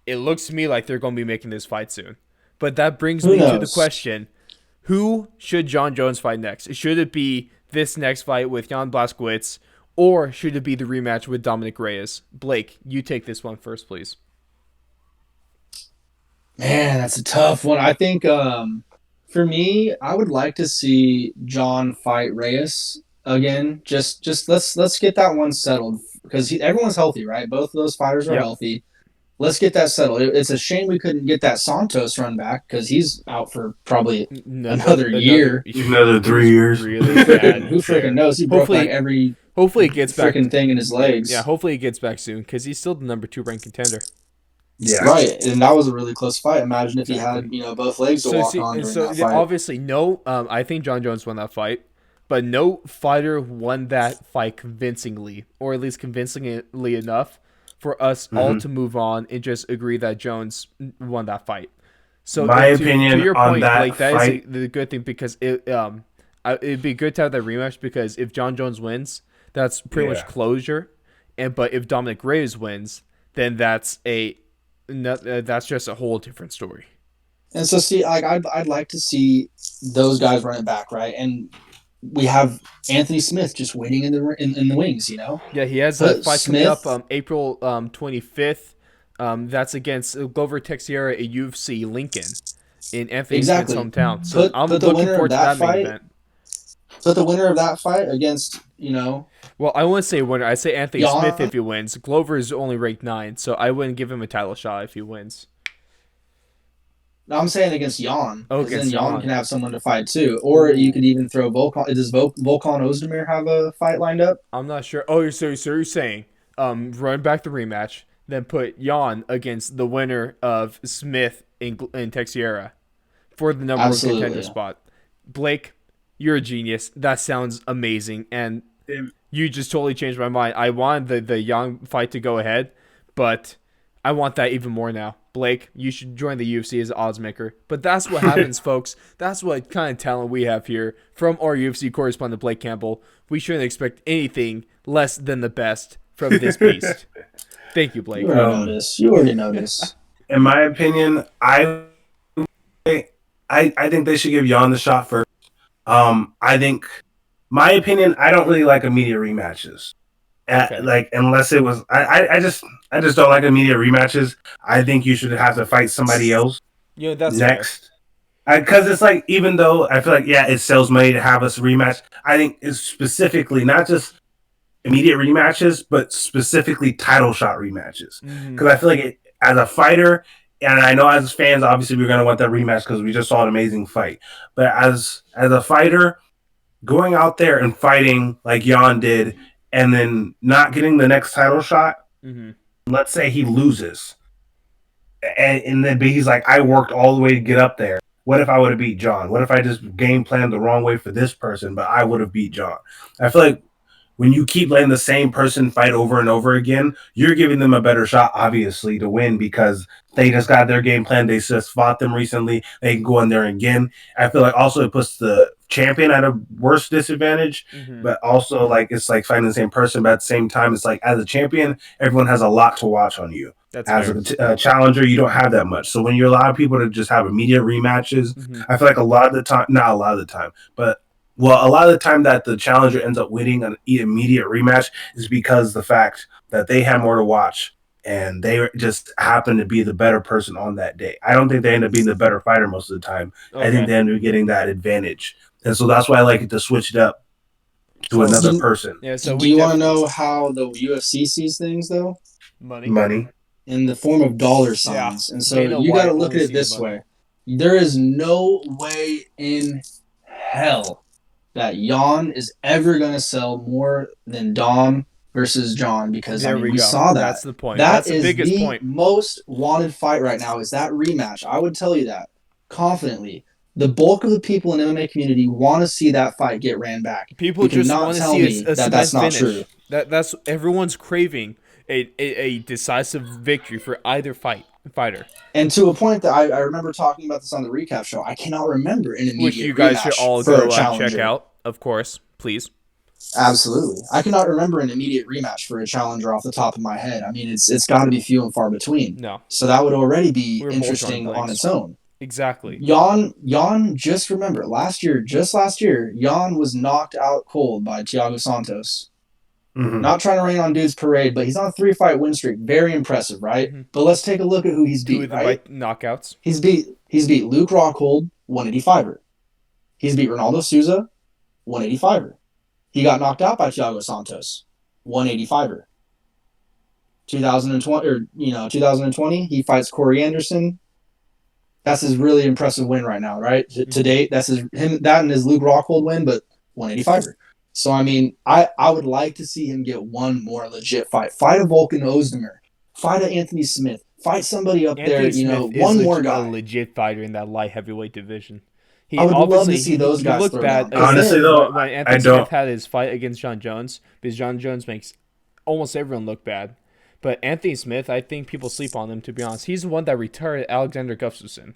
[SPEAKER 1] it looks to me like they're going to be making this fight soon. But that brings me to the question: who should Jon Jones fight next? Should it be this next fight with Jan Blachowicz, or should it be the rematch with Dominic Reyes? Blake, you take this one first, please.
[SPEAKER 3] Man, that's a tough one. I think for me, I would like to see Jon fight Reyes again. Just let's get that one settled because everyone's healthy, right? Both of those fighters are healthy. Let's get that settled. It's a shame we couldn't get that Santos run back because he's out for probably another year.
[SPEAKER 2] Another 3 years.
[SPEAKER 1] Really bad.
[SPEAKER 3] Who freaking knows? He broke like every
[SPEAKER 1] hopefully it gets back
[SPEAKER 3] thing in his legs.
[SPEAKER 1] Yeah, hopefully it gets back soon because he's still the number 2 ranked contender.
[SPEAKER 3] Yeah, right, and that was a really close fight. Imagine if he had both legs to walk on during that fight.
[SPEAKER 1] Obviously, I think Jon Jones won that fight, but no fighter won that fight convincingly, or at least convincingly enough for us all to move on and just agree that Jones won that fight. So,
[SPEAKER 2] my opinion
[SPEAKER 1] to your
[SPEAKER 2] on
[SPEAKER 1] point,
[SPEAKER 2] that
[SPEAKER 1] Blake, that
[SPEAKER 2] fight,
[SPEAKER 1] is the good thing because it'd be good to have that rematch because if Jon Jones wins, that's pretty much closure, but if Dominic Reyes wins, then that's just a whole different story.
[SPEAKER 3] And so, see, I'd like to see those guys run it back, right? And we have Anthony Smith just waiting in the wings,
[SPEAKER 1] Yeah, he has a fight coming up April 25th That's against Glover Texiera at UFC Lincoln in Anthony Smith's
[SPEAKER 3] Exactly.
[SPEAKER 1] hometown. So I'm
[SPEAKER 3] Put the
[SPEAKER 1] looking
[SPEAKER 3] winner of
[SPEAKER 1] forward to
[SPEAKER 3] that
[SPEAKER 1] that main
[SPEAKER 3] fight.
[SPEAKER 1] event.
[SPEAKER 3] Put the winner of that fight against
[SPEAKER 1] Well, I wouldn't say winner. I say Anthony Smith
[SPEAKER 3] Jan.
[SPEAKER 1] if he wins. Glover is only ranked 9, so I wouldn't give him a title shot if he wins.
[SPEAKER 3] I'm saying against Jan,
[SPEAKER 1] Oh,
[SPEAKER 3] because then
[SPEAKER 1] against
[SPEAKER 3] Jan
[SPEAKER 1] Jan.
[SPEAKER 3] can have someone to fight too. Or you could even throw Volkan. Does Volkan Ozdemir have a fight lined up?
[SPEAKER 1] I'm not sure. Oh, you're saying run back the rematch, then put Jan against the winner of Smith in Texiera for the number 1 contender
[SPEAKER 3] Absolutely.
[SPEAKER 1] spot. Blake, you're a genius. That sounds amazing, and you just totally changed my mind. I wanted the Jan fight to go ahead, but I want that even more now. Blake, you should join the UFC as an odds maker. But that's what happens, folks. That's what kind of talent we have here from our UFC correspondent, Blake Campbell. We shouldn't expect anything less than the best from this beast. Thank you, Blake.
[SPEAKER 3] You already know this.
[SPEAKER 2] In my opinion, I think they should give Jan the shot first. I think, my opinion, I don't really like immediate rematches.
[SPEAKER 1] Okay.
[SPEAKER 2] Like, unless it was, I just don't like immediate rematches. I think you should have to fight somebody else
[SPEAKER 1] That's
[SPEAKER 2] next. Because it's like, even though I feel like, yeah, it sells money to have us rematch, I think it's specifically not just immediate rematches, but specifically title shot rematches. Because I feel like as a fighter, and I know as fans, obviously we're gonna want that rematch because we just saw an amazing fight. But as a fighter, going out there and fating like Jan did, and then not getting the next title shot. Let's say he loses, and then he's like, I worked all the way to get up there. What if I would have beat Jon? What if I just game planned the wrong way for this person, but I would have beat Jon? I feel like when you keep letting the same person fight over and over again, you're giving them a better shot, obviously, to win because they just got their game plan. They just fought them recently. They can go in there again. I feel like also it puts the champion at a worse disadvantage, but also like it's like fighting the same person, but at the same time, it's like as a champion, everyone has a lot to watch on you.
[SPEAKER 1] That's
[SPEAKER 2] as a challenger, you don't have that much. So when you allow people to just have immediate rematches, I feel like a lot of the time, not a lot of the time, but well, a lot of the time that the challenger ends up winning an immediate rematch is because the fact that they had more to watch and they just happen to be the better person on that day. I don't think they end up being the better fighter most of the time.
[SPEAKER 1] Okay.
[SPEAKER 2] I think they end up getting that advantage. And so that's why I like it to switch it up to another person.
[SPEAKER 1] Yeah, so
[SPEAKER 3] do you want to know how the UFC sees things, though?
[SPEAKER 2] Money.
[SPEAKER 3] In the form of dollar signs.
[SPEAKER 1] Yeah.
[SPEAKER 3] And so you got to look at it this way. There is no way in hell that Jan is ever going to sell more than Dom versus Jon, because we saw that.
[SPEAKER 1] That's the point.
[SPEAKER 3] That's
[SPEAKER 1] the biggest point.
[SPEAKER 3] Most wanted fight right now is that rematch. I would tell you that confidently. The bulk of the people in the MMA community want to see that fight get ran back.
[SPEAKER 1] People just want to see
[SPEAKER 3] that's not true.
[SPEAKER 1] That's everyone's craving a decisive victory for either fighter.
[SPEAKER 3] And to a point that I remember talking about this on the recap show, I cannot remember an immediate
[SPEAKER 1] which you guys should all go check out, of course, please.
[SPEAKER 3] Absolutely. I cannot remember an immediate rematch for a challenger off the top of my head. I mean, it's got to be few and far between.
[SPEAKER 1] No.
[SPEAKER 3] So that would already be interesting on its own.
[SPEAKER 1] Exactly.
[SPEAKER 3] Jan, just remember, last year, Jan was knocked out cold by Thiago Santos. Not trying to rain on dude's parade, but he's on a 3-fight win streak. Very impressive, right? But let's take a look at who he's beat, right?
[SPEAKER 1] Knockouts.
[SPEAKER 3] He's beat Luke Rockhold, 185er. He's beat Ronaldo Souza, 185er. He got knocked out by Thiago Santos, 185er. 2020, he fights Corey Anderson. That's his really impressive win right now, right? To date, that and his Luke Rockhold win, but 185er. So, I mean, I would like to see him get one more legit fight. Fight a Volkan Ozdemir. Fight a Anthony Smith. Fight somebody up there, one more guy.
[SPEAKER 1] A legit fighter in that light heavyweight division.
[SPEAKER 3] I would love to see those guys.
[SPEAKER 1] He looked bad.
[SPEAKER 2] Honestly, though,
[SPEAKER 1] when Anthony Smith had his fight against Jon Jones, because Jon Jones makes almost everyone look bad. But Anthony Smith, I think people sleep on him, to be honest. He's the one that retired Alexander Gustafsson.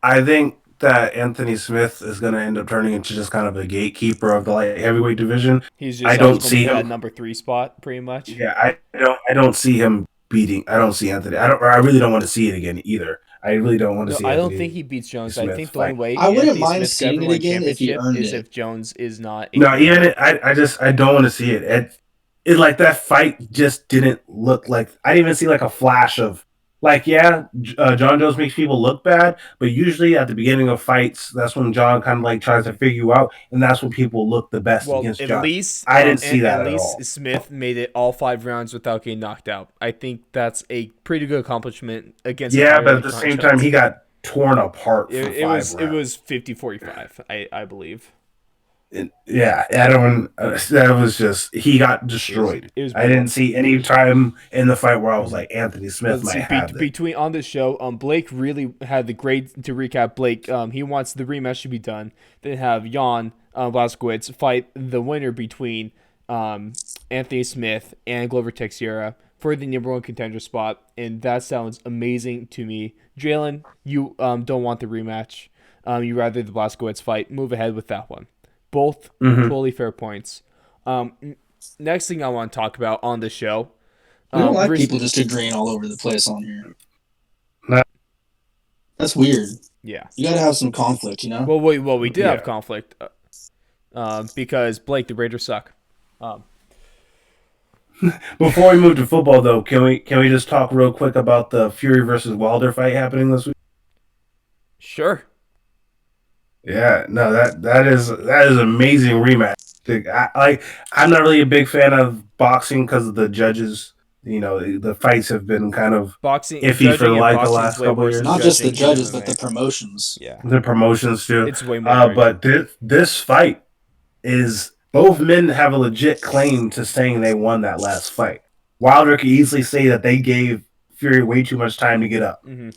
[SPEAKER 2] I think that Anthony Smith is going to end up turning into just kind of a gatekeeper of the light heavyweight division.
[SPEAKER 1] He's just going to be that number 3 spot, pretty much.
[SPEAKER 2] Yeah, I don't see him beating. I don't see Anthony. I really don't want to see it again either. I really don't want to see.
[SPEAKER 1] I don't think he beats Jones.
[SPEAKER 2] Smith
[SPEAKER 1] I think the only way
[SPEAKER 3] I wouldn't mind seeing it again if he earned it.
[SPEAKER 1] If Jones is not.
[SPEAKER 2] No, yeah, I don't want to see it. It like that fight just didn't look like. I didn't even see like a flash of like, yeah, Jon Jones makes people look bad, but usually at the beginning of fights, that's when Jon kind of like tries to figure you out, and that's when people look the best
[SPEAKER 1] Well,
[SPEAKER 2] against Jon. I didn't see that
[SPEAKER 1] at
[SPEAKER 2] at all.
[SPEAKER 1] least Smith made it all 5 rounds without getting knocked out. I think that's a pretty good accomplishment against a
[SPEAKER 2] Yeah,
[SPEAKER 1] fighter
[SPEAKER 2] but at
[SPEAKER 1] like
[SPEAKER 2] the
[SPEAKER 1] Jon
[SPEAKER 2] same time,
[SPEAKER 1] Jones.
[SPEAKER 2] he got torn apart for
[SPEAKER 1] It
[SPEAKER 2] 5 rounds.
[SPEAKER 1] was 50-45, I believe.
[SPEAKER 2] Yeah, I don't. That was just he got
[SPEAKER 1] It
[SPEAKER 2] destroyed.
[SPEAKER 1] was
[SPEAKER 2] I
[SPEAKER 1] brutal.
[SPEAKER 2] didn't see any time in the fight where I was
[SPEAKER 1] Mhm.
[SPEAKER 2] like, Anthony Smith
[SPEAKER 1] Let's
[SPEAKER 2] might
[SPEAKER 1] see.
[SPEAKER 2] have this.
[SPEAKER 1] Between on this show, Blake really had the great to recap. Blake, he wants the rematch to be done. Then have Jan Blazkowicz fight the winner between Anthony Smith and Glover Teixeira for the number one contender spot, and that sounds amazing to me. Jalen, you don't want the rematch. You rather the Blazkowicz fight. Move ahead with that one. Both
[SPEAKER 2] Mm-hmm.
[SPEAKER 1] totally fair points. Next thing I want to talk about on the show.
[SPEAKER 3] We don't like
[SPEAKER 1] Riz-
[SPEAKER 3] people just agreeing all over the place on here.
[SPEAKER 2] Not,
[SPEAKER 3] That's weird.
[SPEAKER 1] yeah.
[SPEAKER 3] You got to have some conflict, you know.
[SPEAKER 1] We did have
[SPEAKER 2] yeah.
[SPEAKER 1] conflict because Blake, the Raiders suck.
[SPEAKER 2] Before we move to football, though, can we just talk real quick about the Fury versus Wilder fight happening this week?
[SPEAKER 1] Sure.
[SPEAKER 2] Yeah, no, that is amazing rematch. I'm not really a big fan of boxing because of the judges. You know, the fights have been kind of
[SPEAKER 1] Boxing,
[SPEAKER 2] iffy for
[SPEAKER 1] judging and
[SPEAKER 2] like the
[SPEAKER 1] boxing is
[SPEAKER 2] last
[SPEAKER 1] way
[SPEAKER 2] couple of
[SPEAKER 1] worse than
[SPEAKER 2] years.
[SPEAKER 3] Not just the
[SPEAKER 1] judging in
[SPEAKER 3] judges, but
[SPEAKER 1] MMA.
[SPEAKER 3] the promotions.
[SPEAKER 1] Yeah,
[SPEAKER 2] The promotions too.
[SPEAKER 1] it's way more rigged.
[SPEAKER 2] But this fight is both men have a legit claim to saying they won that last fight. Wilder could easily say that they gave Fury way too much time to get up.
[SPEAKER 1] Mm-hmm.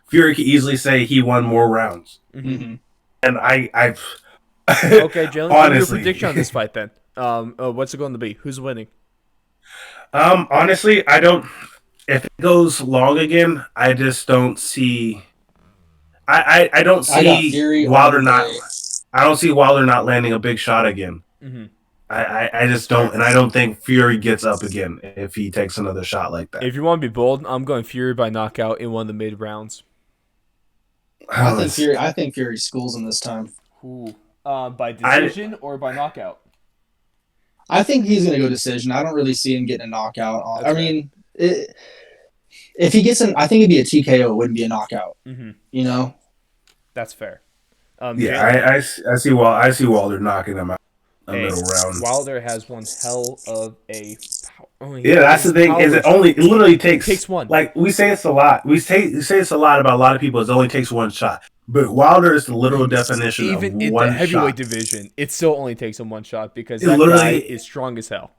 [SPEAKER 2] Fury could easily say he won more rounds.
[SPEAKER 1] Mm-hmm.
[SPEAKER 3] Mm-hmm.
[SPEAKER 2] And I
[SPEAKER 1] Okay, Jalen, give me your
[SPEAKER 2] honestly,
[SPEAKER 1] prediction on this fight then. What's it going to be? Who's winning?
[SPEAKER 2] honestly, I don't. If it goes long again, I just don't see. I don't
[SPEAKER 3] I got
[SPEAKER 2] see
[SPEAKER 3] Fury all
[SPEAKER 2] Wilder
[SPEAKER 3] the
[SPEAKER 2] not.
[SPEAKER 3] way.
[SPEAKER 2] I don't see Wilder not landing a big shot again.
[SPEAKER 1] Mm-hmm.
[SPEAKER 2] I just don't, and I don't think Fury gets up again if he takes another shot like that.
[SPEAKER 1] If you want to be bold, I'm going Fury by knockout in one of the mid rounds.
[SPEAKER 3] I think Fury schools him this time.
[SPEAKER 1] Ooh. By decision or by knockout?
[SPEAKER 3] I think he's going to go decision. I don't really see him getting a knockout.
[SPEAKER 1] That's
[SPEAKER 3] I mean, if he gets an, I think it'd be a TKO. It wouldn't be a knockout.
[SPEAKER 1] Mm-hmm.
[SPEAKER 3] You know.
[SPEAKER 1] That's fair.
[SPEAKER 2] Yeah, I see. Well, I see Wilder knocking him out in the middle round.
[SPEAKER 1] Wilder has one hell of a.
[SPEAKER 2] Yeah, that's the thing. Is it literally takes
[SPEAKER 1] one.
[SPEAKER 2] Like we say it's a lot. We say it's a lot about a lot of people. It only takes one shot. But Wilder is the literal definition
[SPEAKER 1] Even
[SPEAKER 2] of
[SPEAKER 1] in
[SPEAKER 2] one
[SPEAKER 1] the heavyweight
[SPEAKER 2] shot.
[SPEAKER 1] division, it still only takes him one shot because
[SPEAKER 2] It
[SPEAKER 1] that
[SPEAKER 2] literally-
[SPEAKER 1] guy is strong as hell.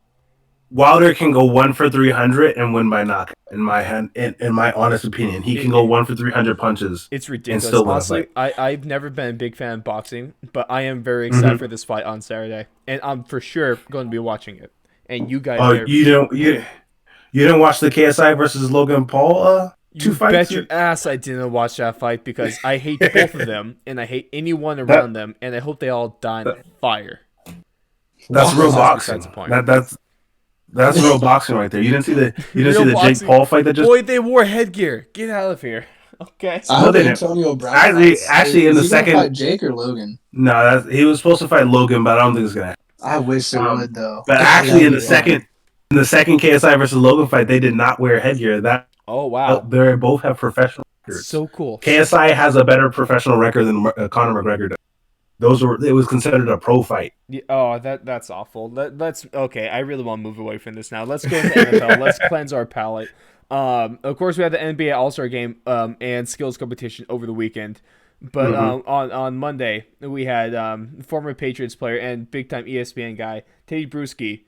[SPEAKER 2] Wilder can go 1 for 300 and win by knockout. In my honest opinion, he can go 1 for 300 punches.
[SPEAKER 1] It's ridiculous.
[SPEAKER 2] still win a
[SPEAKER 1] Honestly, I've never been a big fan of boxing, but I am very excited for this fight on Saturday, and I'm for sure going to be watching it. And you guys,
[SPEAKER 2] Oh, you didn't watch the KSI versus Logan Paul two
[SPEAKER 1] you
[SPEAKER 2] fights?
[SPEAKER 1] bet your ass I didn't watch that fight because I hate both of them, and I hate anyone around them, and I hope they all die in fire.
[SPEAKER 2] That's real
[SPEAKER 1] Besides
[SPEAKER 2] boxing.
[SPEAKER 1] the point.
[SPEAKER 2] That's real boxing right there. You didn't see the
[SPEAKER 1] Real
[SPEAKER 2] Jake
[SPEAKER 1] boxing.
[SPEAKER 2] Paul fight that just.
[SPEAKER 1] Boy, they wore headgear. Get out of here. Okay.
[SPEAKER 3] I hope
[SPEAKER 2] they didn't.
[SPEAKER 3] Antonio Brown.
[SPEAKER 2] Actually, in the
[SPEAKER 3] is he gonna
[SPEAKER 2] second-
[SPEAKER 3] fight Jake or Logan.
[SPEAKER 2] No, he was supposed to fight Logan, but I don't think it's gonna happen.
[SPEAKER 3] I wish it would though.
[SPEAKER 2] But actually, in the second KSI versus Logan fight, they did not wear headgear.
[SPEAKER 1] Oh wow.
[SPEAKER 2] They both have professional records.
[SPEAKER 1] So cool.
[SPEAKER 2] KSI has a better professional record than Conor McGregor does. It was considered a pro fight.
[SPEAKER 1] Yeah, oh, that's awful. Let's okay. I really want to move away from this now. Let's go to NFL. Let's cleanse our palate. Of course, we had the NBA All-Star Game and skills competition over the weekend. But on Monday, we had former Patriots player and big-time ESPN guy, Teddy Bruschi.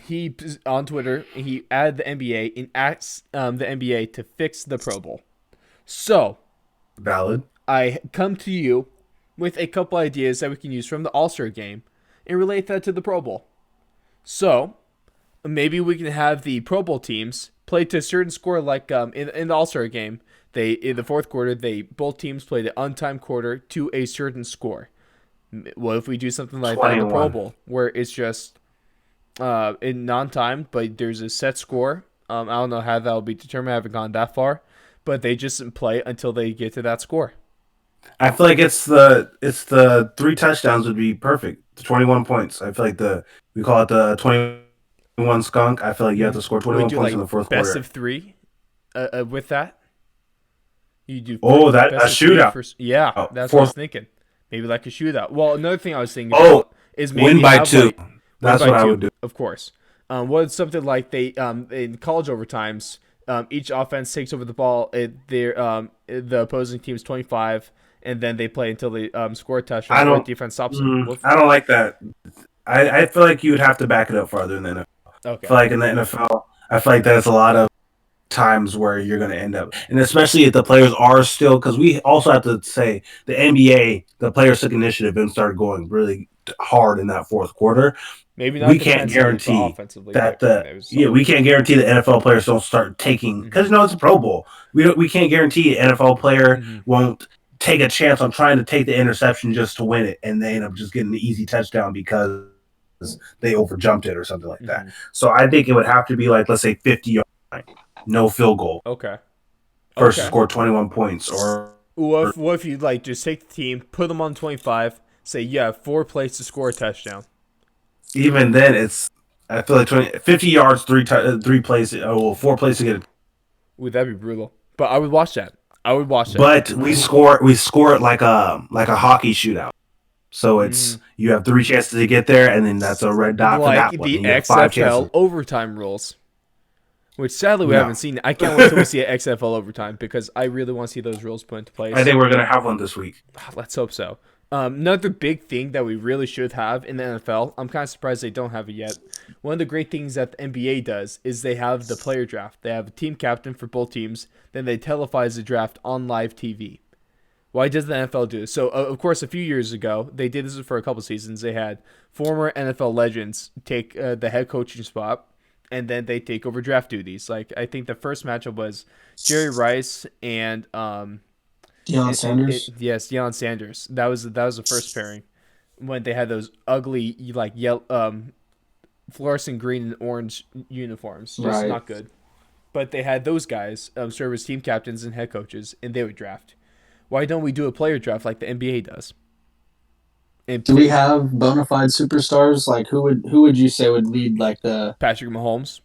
[SPEAKER 1] He on Twitter, he added the NBA and asked the NBA to fix the Pro Bowl. So,
[SPEAKER 2] Valid.
[SPEAKER 1] I come to you with a couple ideas that we can use from the All-Star Game and relate that to the Pro Bowl. So, maybe we can have the Pro Bowl teams play to a certain score, like in the All-Star Game. In the fourth quarter, both teams played an untimed quarter to a certain score. What if we do something like that in the Pro
[SPEAKER 2] 21.
[SPEAKER 1] Bowl, where it's just in non-time, but there's a set score. I don't know how that will be determined. I haven't gone that far, but they just play until they get to that score.
[SPEAKER 2] I feel like it's the 3 touchdowns would be perfect. The 21 points. I feel like we call it the 21 skunk. I feel like you have to score 21
[SPEAKER 1] do
[SPEAKER 2] points
[SPEAKER 1] like
[SPEAKER 2] in the fourth
[SPEAKER 1] best
[SPEAKER 2] quarter.
[SPEAKER 1] of 3. with that. You do
[SPEAKER 2] that a
[SPEAKER 1] best of three
[SPEAKER 2] shootout.
[SPEAKER 1] yeah, that's what I was thinking. Maybe like a shootout. Well, another thing I was thinking about is maybe
[SPEAKER 2] win by
[SPEAKER 1] have
[SPEAKER 2] 2.
[SPEAKER 1] like win
[SPEAKER 2] That's
[SPEAKER 1] by
[SPEAKER 2] what I
[SPEAKER 1] two,
[SPEAKER 2] would do.
[SPEAKER 1] of course. What's something like they in college overtimes, each offense takes over the ball at the opposing team's 25, and then they play until they score a touchdown or defense stops them.
[SPEAKER 2] I don't like that. I feel like you would have to back it up farther than that.
[SPEAKER 1] Okay.
[SPEAKER 2] I feel like in the NFL, I feel like there's a lot of times where you're going to end up, and especially if the players are still, because we also have to say the NBA, the players took initiative and started going really hard in that fourth quarter.
[SPEAKER 1] Maybe not
[SPEAKER 2] We can't
[SPEAKER 1] defensively, but
[SPEAKER 2] guarantee
[SPEAKER 1] offensively.
[SPEAKER 2] that
[SPEAKER 1] But
[SPEAKER 2] we can't guarantee the NFL players don't start taking, because it's a Pro Bowl. We can't guarantee an NFL player won't take a chance on trying to take the interception just to win it, and they end up just getting the easy touchdown because they overjumped it or something like that. So I think it would have to be like, let's say 50-yard line, no field goal.
[SPEAKER 1] Okay.
[SPEAKER 2] Versus score 21 points or
[SPEAKER 1] what if you like just take the team, put them on 25, say you have 4 plays to score a touchdown.
[SPEAKER 2] Even then, I feel like 50 yards, 3 plays, 4 plays to get it.
[SPEAKER 1] Would that be brutal? But I would watch that.
[SPEAKER 2] But we score it like a hockey shootout. So it's you have 3 chances to get there, and then that's a red dot for that one.
[SPEAKER 1] The XFL overtime rules, which sadly we haven't seen. I can't wait till we see an XFL overtime because I really want to see those rules put into place.
[SPEAKER 2] I think we're gonna have one this week.
[SPEAKER 1] Let's hope so. Another big thing that we really should have in the NFL, I'm kind of surprised they don't have it yet. One of the great things that the NBA does is they have the player draft. They have a team captain for both teams, then they televise the draft on live TV. Why does the NFL do this? So, of course, a few years ago, they did this for a couple seasons. They had former NFL legends take the head coaching spot, and then they take over draft duties. Like, I think the first matchup was Jerry Rice and
[SPEAKER 3] Deion Sanders.
[SPEAKER 1] Yes, Deion Sanders. That was the first pairing when they had those ugly like yellow, fluorescent green and orange uniforms. Just not good. But they had those guys serve as team captains and head coaches, and they would draft. Why don't we do a player draft like the NBA does?
[SPEAKER 3] Do we have bona fide superstars? Like who would you say would lead like the
[SPEAKER 1] Patrick Mahomes?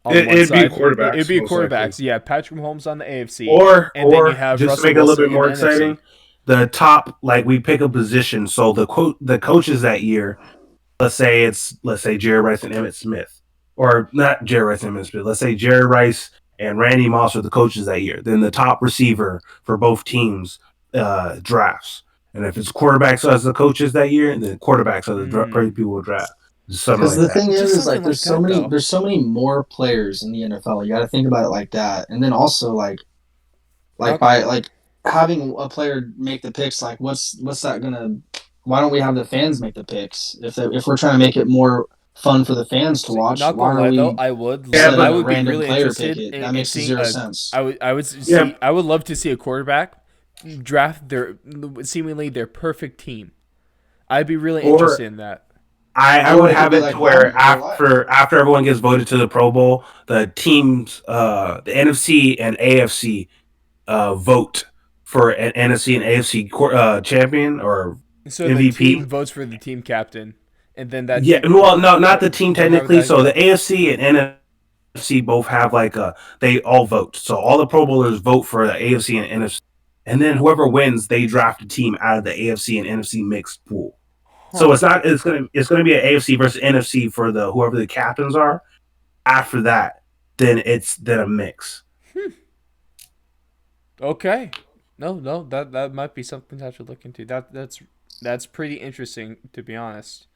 [SPEAKER 2] It'd be quarterbacks.
[SPEAKER 1] It'd be quarterbacks. Yeah, Patrick Mahomes on the AFC,
[SPEAKER 2] then you have just Russell to make it a little bit more exciting. NFC. The top, like we pick a position. So the coaches that year, let's say Jerry Rice and Emmitt Smith, or not Jerry Rice and Emmitt Smith. Let's say Jerry Rice and Randy Moss are the coaches that year. Then the top receiver for both teams drafts. And if it's quarterbacks as the coaches that year, then quarterbacks are the people will draft.
[SPEAKER 3] Because the thing is like there's so many more players in the NFL. You got to think about it like that. And then also like by having a player make the picks, like what's that gonna? Why don't we have the fans make the picks if we're trying to make it more fun for the fans to watch?
[SPEAKER 1] Not gonna lie though, I would be really interested in
[SPEAKER 3] that makes zero sense.
[SPEAKER 1] I would love to see a quarterback draft seemingly their perfect team. I'd be really interested in that.
[SPEAKER 2] I would have it to where after everyone gets voted to the Pro Bowl, the teams, the NFC and AFC vote for an NFC and AFC champion or
[SPEAKER 1] so
[SPEAKER 2] MVP.
[SPEAKER 1] The team votes for the team captain, and then that.
[SPEAKER 2] Yeah, well, no, not the team technically. So the AFC and NFC both have they all vote. So all the Pro Bowlers vote for the AFC and NFC, and then whoever wins, they draft a team out of the AFC and NFC mixed pool. So it's gonna be an AFC versus NFC for whoever the captains are. After that, then it's a mix.
[SPEAKER 1] Okay. No, that might be something I should look into. That's pretty interesting, to be honest.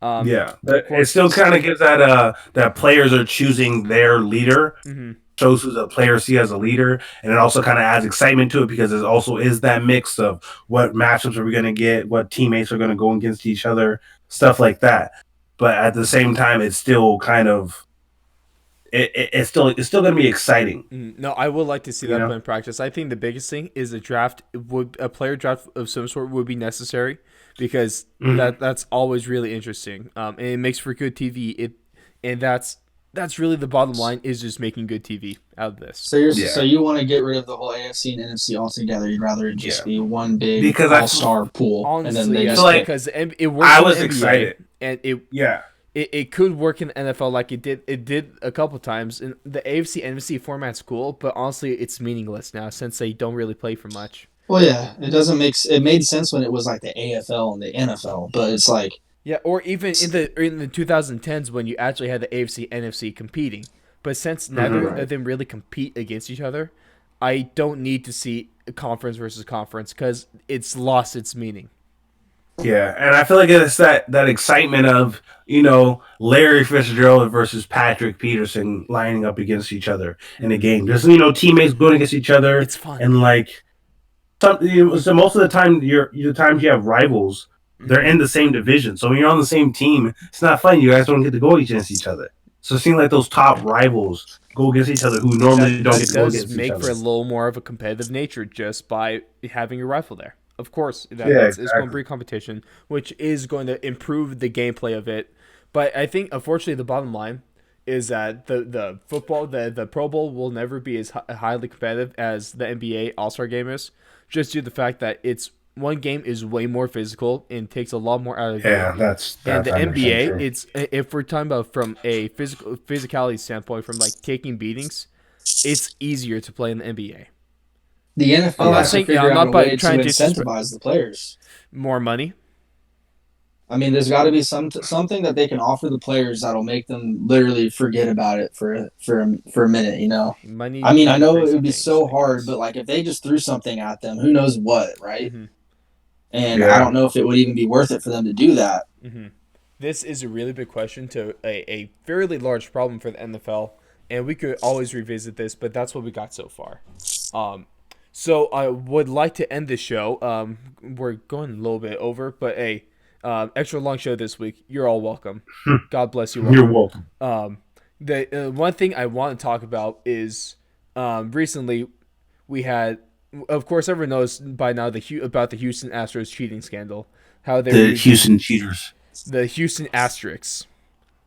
[SPEAKER 2] Yeah, but it still kind of gives that players are choosing their leader. Mm-hmm. Shows who the players see as a leader, and it also kind of adds excitement to it because it also is that mix of what matchups are we going to get, what teammates are going to go against each other, stuff like that. But at the same time, it's still kind of it's still going to be exciting.
[SPEAKER 1] No, I would like to see that in practice. I think the biggest thing is a player draft of some sort would be necessary because that's always really interesting. And it makes for good TV. That's really the bottom line is just making good TV out of this.
[SPEAKER 3] So you want to get rid of the whole AFC and NFC altogether? You'd rather it just be one big all-star pool,
[SPEAKER 1] honestly,
[SPEAKER 3] and then they
[SPEAKER 1] because it works.
[SPEAKER 2] I was excited,
[SPEAKER 1] and it could work in the NFL like it did a couple times. And the AFC NFC format's cool, but honestly, it's meaningless now since they don't really play for much.
[SPEAKER 3] Well, yeah, it doesn't make it made sense when it was like the AFL and the NFL, but it's like
[SPEAKER 1] Yeah, or even in the 2010s when you actually had the AFC NFC competing. But since neither
[SPEAKER 3] Right.
[SPEAKER 1] of them really compete against each other, I don't need to see a conference versus conference because it's lost its meaning.
[SPEAKER 2] Yeah, and I feel like it's that excitement of Larry Fitzgerald versus Patrick Peterson lining up against each other in a game. Just teammates going against each other,
[SPEAKER 1] It's fun.
[SPEAKER 2] and like so most of the time, your times you have rivals, they're in the same division. So when you're on the same team, it's not fun. You guys don't get to go against each other. So seeing like those top rivals go against each other who normally don't get
[SPEAKER 1] That
[SPEAKER 2] to go
[SPEAKER 1] does
[SPEAKER 2] against each
[SPEAKER 1] make for
[SPEAKER 2] other.
[SPEAKER 1] a little more of a competitive nature just by having a rifle there. Of course,
[SPEAKER 2] Yeah,
[SPEAKER 1] that's it's going to
[SPEAKER 2] exactly.
[SPEAKER 1] breed competition, which is going to improve the gameplay of it. But I think, unfortunately, the bottom line is that the football, the Pro Bowl will never be as highly competitive as the NBA All Star Game is, just due to the fact that it's one game is way more physical and takes a lot more out of you.
[SPEAKER 2] Yeah,
[SPEAKER 1] And
[SPEAKER 2] that's
[SPEAKER 1] the
[SPEAKER 2] 100%
[SPEAKER 1] NBA,
[SPEAKER 2] true.
[SPEAKER 1] it's if we're talking about from a physicality standpoint, from like taking beatings, it's easier to play in the NBA.
[SPEAKER 3] the
[SPEAKER 1] I'm
[SPEAKER 3] NFL
[SPEAKER 1] not
[SPEAKER 3] has to
[SPEAKER 1] saying
[SPEAKER 3] figure
[SPEAKER 1] I'm
[SPEAKER 3] out
[SPEAKER 1] not
[SPEAKER 3] a
[SPEAKER 1] by
[SPEAKER 3] way to
[SPEAKER 1] trying to disrespect
[SPEAKER 3] incentivize the players.
[SPEAKER 1] more money.
[SPEAKER 3] I mean, there's got to be something that they can offer the players that'll make them literally forget about it for a minute.
[SPEAKER 1] Money
[SPEAKER 3] I mean, I
[SPEAKER 1] can do
[SPEAKER 3] know it
[SPEAKER 1] crazy
[SPEAKER 3] would be
[SPEAKER 1] things,
[SPEAKER 3] so
[SPEAKER 1] I
[SPEAKER 3] hard,
[SPEAKER 1] guess.
[SPEAKER 3] but like if they just threw something at them, who knows what, right?
[SPEAKER 1] hmm
[SPEAKER 3] And I
[SPEAKER 2] Yeah.
[SPEAKER 3] don't know if it would even be worth it for them to do that.
[SPEAKER 1] hmm This is a really big question to a fairly large problem for the NFL, and we could always revisit this, but that's what we got so far. Um, so I would like to end this show. We're going a little bit over, but hey, extra long show this week. You're all welcome. God bless you all.
[SPEAKER 2] You're welcome.
[SPEAKER 1] The one thing I want to talk about is recently we had, of course, everyone knows by now about the Houston Astros cheating scandal. How they're
[SPEAKER 2] The
[SPEAKER 1] using
[SPEAKER 2] Houston Cheaters.
[SPEAKER 1] the Houston Asterix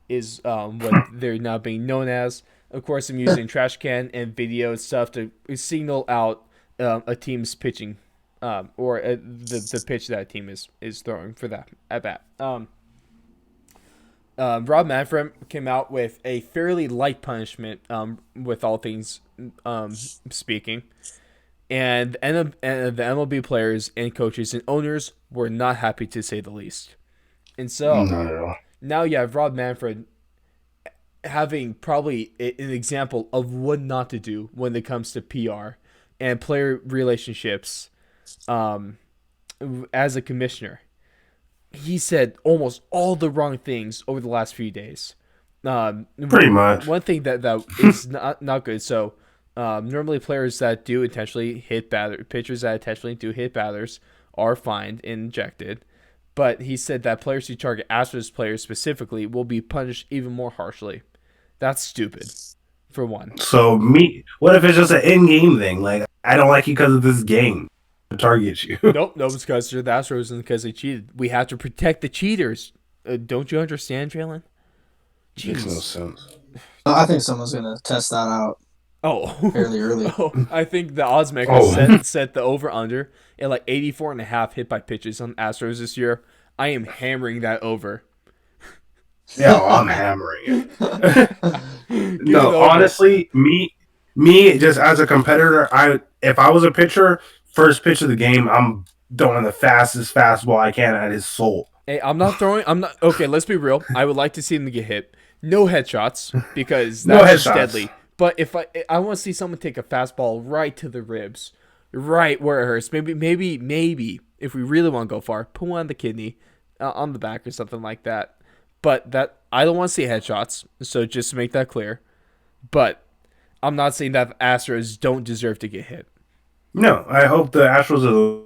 [SPEAKER 1] is what they're now being known as. Of course, I'm using trash can and video and stuff to signal out a team's pitching, or the pitch that a team is throwing for that at bat. Rob Manfred came out with a fairly light punishment, with all things speaking, and the MLB players and coaches and owners were not happy to say the least. And so
[SPEAKER 2] Not at all.
[SPEAKER 1] now you have Rob Manfred having probably an example of what not to do when it comes to PR and player relationships, um, as a commissioner. He said almost all the wrong things over the last few days.
[SPEAKER 2] Pretty much.
[SPEAKER 1] One thing that is not good. So normally players that do intentionally hit pitchers that intentionally do hit batters are fined and ejected. But he said that players who target Astros players specifically will be punished even more harshly. That's stupid, for one.
[SPEAKER 2] So what if it's just an in-game thing? Like I don't like you because of this game to target you.
[SPEAKER 1] Nope, it's because they're the Astros and because they cheated. We have to protect the cheaters. Don't you understand, Jalen?
[SPEAKER 2] Makes no
[SPEAKER 1] Jeez.
[SPEAKER 2] sense.
[SPEAKER 3] I think someone's gonna test that out
[SPEAKER 1] Oh.
[SPEAKER 3] fairly early.
[SPEAKER 1] I think the odds maker
[SPEAKER 2] Oh.
[SPEAKER 1] set the over under at like 84.5 hit by pitches on Astros this year. I am hammering that over.
[SPEAKER 2] Yeah, well, I'm hammering it.
[SPEAKER 1] Give me the
[SPEAKER 2] No,
[SPEAKER 1] over.
[SPEAKER 2] honestly, me just as a competitor, if I was a pitcher, first pitch of the game, I'm throwing the fastest fastball I can at his soul.
[SPEAKER 1] Hey, I'm not okay, let's be real. I would like to see them get hit. No headshots because
[SPEAKER 2] No
[SPEAKER 1] that's just
[SPEAKER 2] headshots.
[SPEAKER 1] deadly. But if I want to see someone take a fastball right to the ribs, right where it hurts. Maybe if we really want to go far, put one on the kidney, on the back or something like that. But that I don't want to see headshots. So just to make that clear. But I'm not saying that the Astros don't deserve to get hit.
[SPEAKER 2] No, I hope the Astros are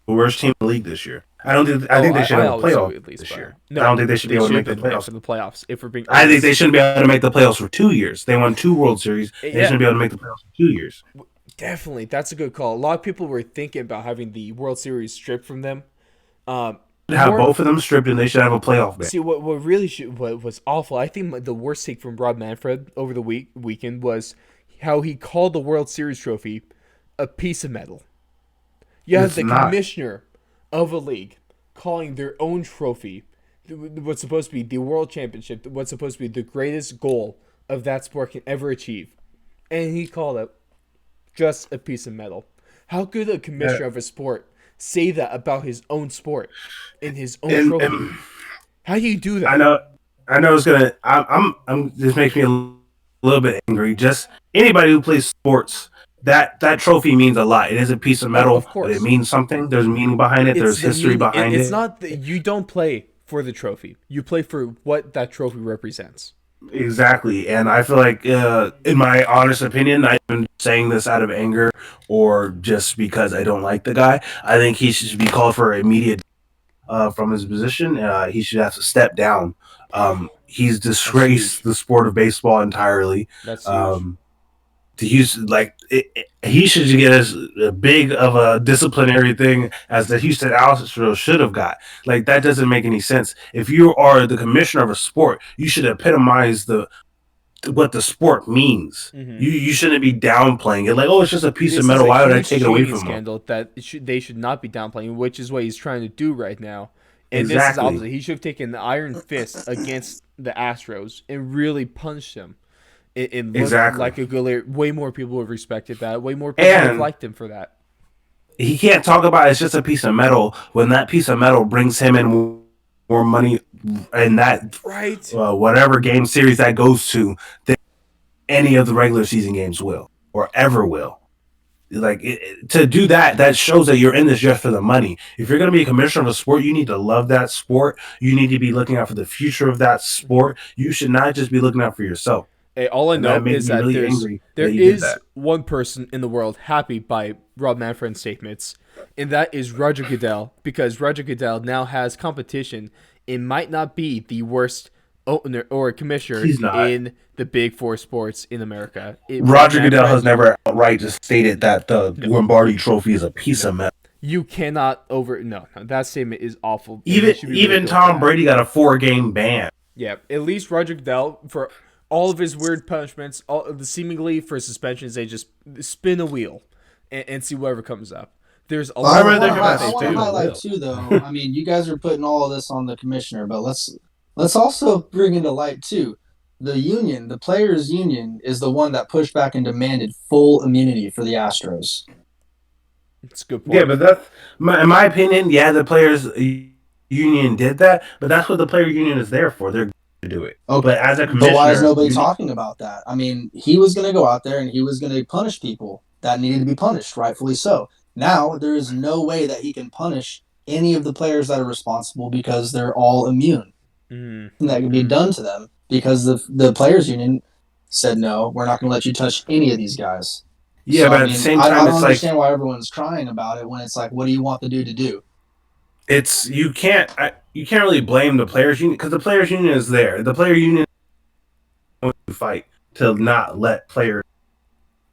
[SPEAKER 2] the worst team in the league this year. I think they should have a
[SPEAKER 1] always do
[SPEAKER 2] playoff
[SPEAKER 1] at least
[SPEAKER 2] this
[SPEAKER 1] fire.
[SPEAKER 2] year.
[SPEAKER 1] No,
[SPEAKER 2] I don't think they should be able to make the
[SPEAKER 1] playing
[SPEAKER 2] playoffs.
[SPEAKER 1] for the playoffs. If we're being
[SPEAKER 2] I think
[SPEAKER 1] honest.
[SPEAKER 2] they shouldn't be able to make the playoffs for 2 years. They won 2 World Series. They
[SPEAKER 1] Yeah.
[SPEAKER 2] shouldn't be able to make the playoffs for 2 years.
[SPEAKER 1] Definitely, that's a good call. A lot of people were thinking about having the World Series stripped from them.
[SPEAKER 2] Have
[SPEAKER 1] More-
[SPEAKER 2] both of them stripped, and they should have a playoff ban.
[SPEAKER 1] See what really what was awful. I think the worst take from Rob Manfred over the weekend was how he called the World Series trophy a piece of metal. You have
[SPEAKER 2] It's
[SPEAKER 1] the
[SPEAKER 2] not.
[SPEAKER 1] commissioner of a league calling their own trophy what's supposed to be the world championship, what's supposed to be the greatest goal of that sport can ever achieve, and he called it just a piece of metal. How could a commissioner of a sport say that about his own sport in his own trophy? How do you do that?
[SPEAKER 2] I know it's gonna. This makes me a little bit angry. Just anybody who plays sports, that trophy means a lot. It is a piece of metal,
[SPEAKER 1] of course.
[SPEAKER 2] but it means something. There's meaning behind it. There's history behind it.
[SPEAKER 1] It's not that you don't play for the trophy. You play for what that trophy represents.
[SPEAKER 2] Exactly, and I feel like, in my honest opinion, I've been saying this out of anger or just because I don't like the guy. I think he should be called for immediate from his position. He should have to step down. He's disgraced the sport of baseball entirely.
[SPEAKER 1] That's huge.
[SPEAKER 2] He should get as big of a disciplinary thing as the Houston Astros should have got. Like, that doesn't make any sense. If you are the commissioner of a sport, you should epitomize what the sport means.
[SPEAKER 1] Mm-hmm.
[SPEAKER 2] You shouldn't be downplaying it. Like, oh, it's just a piece of metal. Why would I take it away from
[SPEAKER 1] scandal
[SPEAKER 2] him?
[SPEAKER 1] That they should not be downplaying, which is what he's trying to do right now. And
[SPEAKER 2] Exactly.
[SPEAKER 1] this is opposite. He should have taken the iron fist against the Astros and really punched him. It looked
[SPEAKER 2] Exactly.
[SPEAKER 1] like a good layer. Way more people would have respected that. Way more people would have liked him for that.
[SPEAKER 2] He can't talk about it's just a piece of metal when that piece of metal brings him in more money in that whatever game series that goes to than any of the regular season games will or ever will. Like, to do that shows that you're in this just for the money. If you're going to be a commissioner of a sport, you need to love that sport. You need to be looking out for the future of that sport. You should not just be looking out for yourself.
[SPEAKER 1] Hey, all I know is that
[SPEAKER 2] really
[SPEAKER 1] there is one person in the world happy by Rob Manfred's statements, and that is Roger Goodell, because Roger Goodell now has competition. It might not be the worst owner or commissioner in the big four sports in America.
[SPEAKER 2] Roger Goodell has never outright just stated that the Lombardi Trophy is a piece of metal.
[SPEAKER 1] You cannot no, that statement is awful.
[SPEAKER 2] Even Tom Brady got a 4-game ban.
[SPEAKER 1] Yeah, at least Roger Goodell, for all of his weird punishments, all of the seemingly for suspensions, they just spin a wheel and see whatever comes up. There's a lot
[SPEAKER 3] I want to highlight too, though. I mean, you guys are putting all of this on the commissioner, but let's also bring into light too. The union, the players' union, is the one that pushed back and demanded full immunity for the Astros.
[SPEAKER 1] That's a good point.
[SPEAKER 2] Yeah, but that's in my opinion. Yeah, the players' union did that, but that's what the player union is there for. They're to do it.
[SPEAKER 3] Okay.
[SPEAKER 2] But as a commissioner,
[SPEAKER 3] but why is nobody talking about that? I mean, he was going to go out there and he was going to punish people that needed to be punished, rightfully so. Now, there is no way that he can punish any of the players that are responsible because they're all immune. And that can be done to them because the players' union said, no, we're not going to let you touch any of these guys.
[SPEAKER 2] Yeah, so, but at the same time,
[SPEAKER 3] I don't understand why everyone's crying about it when it's like, what do you want the dude to do?
[SPEAKER 2] You can't really blame the players union because the players union is there. The player union is going to fight to not let players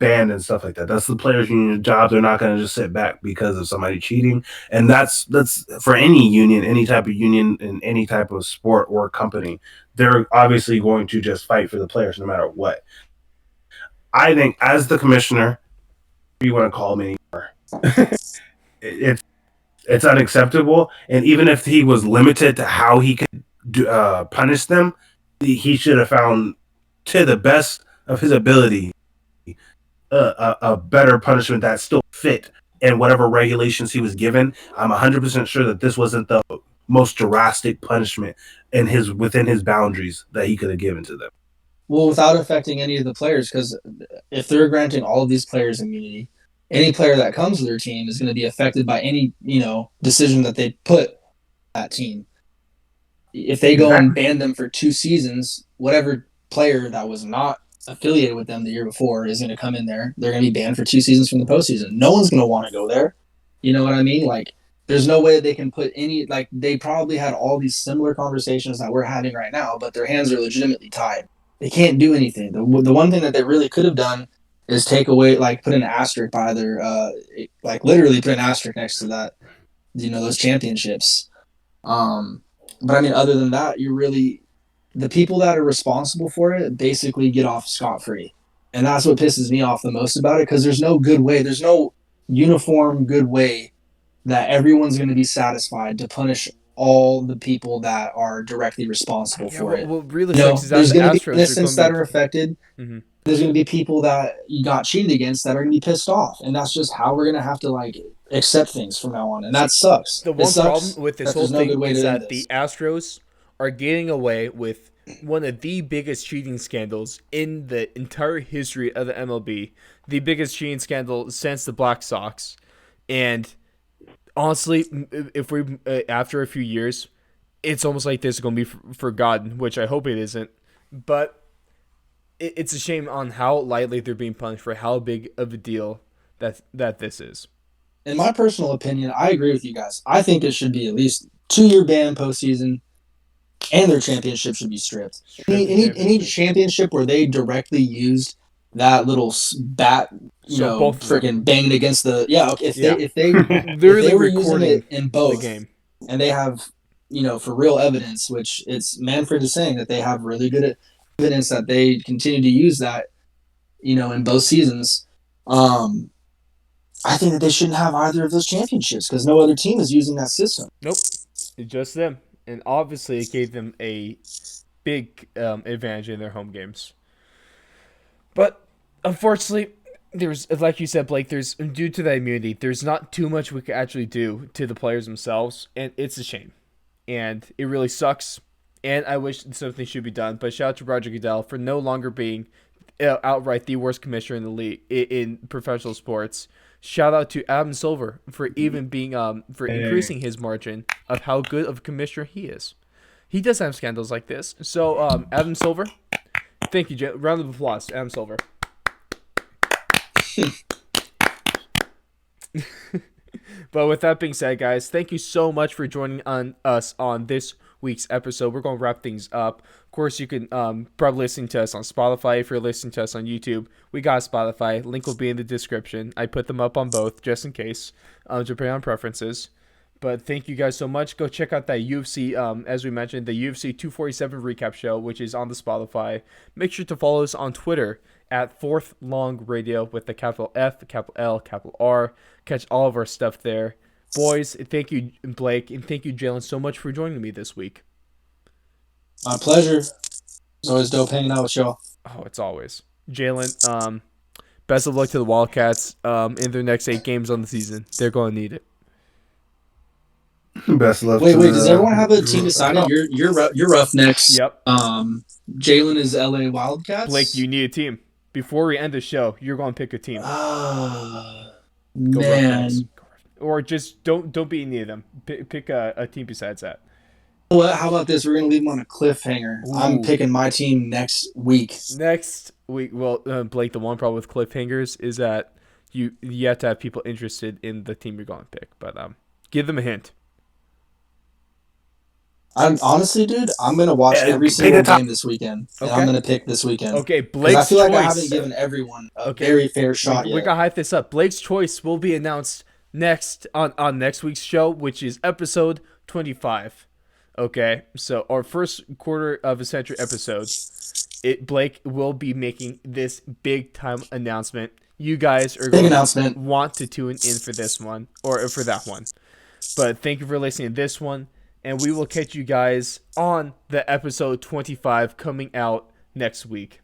[SPEAKER 2] banned and stuff like that. That's the players union job. They're not going to just sit back because of somebody cheating. And that's for any union, any type of union in any type of sport or company. They're obviously going to just fight for the players no matter what. I think as the commissioner, you want to call me anymore, it's unacceptable. And even if he was limited to how he could punish them, he should have found, to the best of his ability, a better punishment that still fit in whatever regulations he was given. I'm 100% sure that this wasn't the most drastic punishment within his boundaries that he could have given to them.
[SPEAKER 3] Well, without affecting any of the players, because if they're granting all of these players immunity, any player that comes to their team is going to be affected by any, decision that they put that team. If they go and ban them for 2 seasons, whatever player that was not affiliated with them the year before is going to come in there. They're going to be banned for 2 seasons from the postseason. No one's going to want to go there. You know what I mean? Like, there's no way they can put any, like, they probably had all these similar conversations that we're having right now, but their hands are legitimately tied. They can't do anything. The one thing that they really could have done is take away, like, put an asterisk by their, literally put an asterisk next to that, those championships. But I mean, other than that, the people that are responsible for it basically get off scot-free. And that's what pisses me off the most about it, because there's no good way. There's no uniform good way that everyone's going to be satisfied to punish all the people that are directly responsible
[SPEAKER 1] Yeah,
[SPEAKER 3] for it.
[SPEAKER 1] what really sucks is that
[SPEAKER 3] There's
[SPEAKER 1] the
[SPEAKER 3] going to be
[SPEAKER 1] Astros are
[SPEAKER 3] innocents
[SPEAKER 1] going to
[SPEAKER 3] that are affected.
[SPEAKER 1] Mhm.
[SPEAKER 3] There's going to be people that you got cheated against that are going to be pissed off, and that's just how we're going to have to like accept things from now on, and that sucks.
[SPEAKER 1] The
[SPEAKER 3] It
[SPEAKER 1] one problem
[SPEAKER 3] sucks
[SPEAKER 1] with this
[SPEAKER 3] that
[SPEAKER 1] whole
[SPEAKER 3] there's no good
[SPEAKER 1] thing
[SPEAKER 3] way
[SPEAKER 1] is
[SPEAKER 3] to end
[SPEAKER 1] that the
[SPEAKER 3] this.
[SPEAKER 1] Astros are getting away with one of the biggest cheating scandals in the entire history of the MLB, the biggest cheating scandal since the Black Sox. And honestly, if we after a few years, it's almost like this is going to be forgotten, which I hope it isn't. But it's a shame on how lightly they're being punished for how big of a deal that this is.
[SPEAKER 3] In my personal opinion, I agree with you guys. I think it should be at least 2-year ban postseason, and their championship should be stripped.
[SPEAKER 1] Strip the
[SPEAKER 3] Any
[SPEAKER 1] championship.
[SPEAKER 3] championship where they directly used that little bat,
[SPEAKER 1] So both of them.
[SPEAKER 3] freaking banged against the Okay,
[SPEAKER 1] Yeah.
[SPEAKER 3] if they
[SPEAKER 1] Literally
[SPEAKER 3] were using
[SPEAKER 1] recording
[SPEAKER 3] it in
[SPEAKER 1] the
[SPEAKER 3] both,
[SPEAKER 1] game.
[SPEAKER 3] and they have for real evidence, which it's Manfred is saying that they have really good evidence that they continue to use that in both seasons. I think that they shouldn't have either of those championships because no other team is using that system.
[SPEAKER 1] Nope, it's just them, and obviously it gave them a big advantage in their home games. But unfortunately, there's like you said, Blake. There's due to that immunity, there's not too much we can actually do to the players themselves, and it's a shame, and it really sucks. And I wish something should be done. But shout out to Roger Goodell for no longer being outright the worst commissioner in the league in professional sports. Shout out to Adam Silver for even being for increasing his margin of how good of a commissioner he is. He does have scandals like this. So Adam Silver, thank you. Round of applause, Adam Silver. But with that being said, guys, thank you so much for joining us on this week's episode. We're going to wrap things up. Of course, you can probably listen to us on Spotify. If you're listening to us on YouTube, we got Spotify. Link will be in the description. I put them up on both just in case, depending on preferences. But thank you guys so much. Go check out that UFC, as we mentioned, the UFC 247 recap show, which is on the Spotify. Make sure to follow us on Twitter at Fourth Long Radio with the capital F, capital L, capital R. Catch all of our stuff there. Boys, thank you, Blake, and thank you, Jalen, so much for joining me this week.
[SPEAKER 3] My pleasure. It's always dope hanging out with y'all.
[SPEAKER 1] Oh, it's always. Jalen, best of luck to the Wildcats in their next 8 games on the season. They're going to need it.
[SPEAKER 2] Best of luck.
[SPEAKER 3] Wait, does everyone have a team decided? You're Roughnecks.
[SPEAKER 1] Yep.
[SPEAKER 3] Jalen is LA Wildcats.
[SPEAKER 1] Blake, you need a team. Before we end the show, you're going to pick a team.
[SPEAKER 3] Go
[SPEAKER 1] Man.
[SPEAKER 3] Roughnecks.
[SPEAKER 1] Or just don't be any of them. Pick a team besides that.
[SPEAKER 3] What? How about this? We're gonna leave them on a cliffhanger.
[SPEAKER 1] Ooh.
[SPEAKER 3] I'm picking my team next week.
[SPEAKER 1] Next week, well, Blake, the one problem with cliffhangers is that you have to have people interested in the team you're going to pick. But give them a hint.
[SPEAKER 3] I'm honestly, dude, I'm gonna watch every single game this weekend, and I'm gonna pick this weekend.
[SPEAKER 1] Okay, Blake's
[SPEAKER 3] I feel like
[SPEAKER 1] choice.
[SPEAKER 3] I haven't given everyone a very fair shot yet.
[SPEAKER 1] We gotta hype this up. Blake's choice will be announced next on next week's show, which is episode 25. Okay, so our first quarter of a century episode, Blake will be making this big time announcement. You guys are going to want to tune in for this one or for that one. But thank you for listening to this one, and we will catch you guys on the episode 25 coming out next week.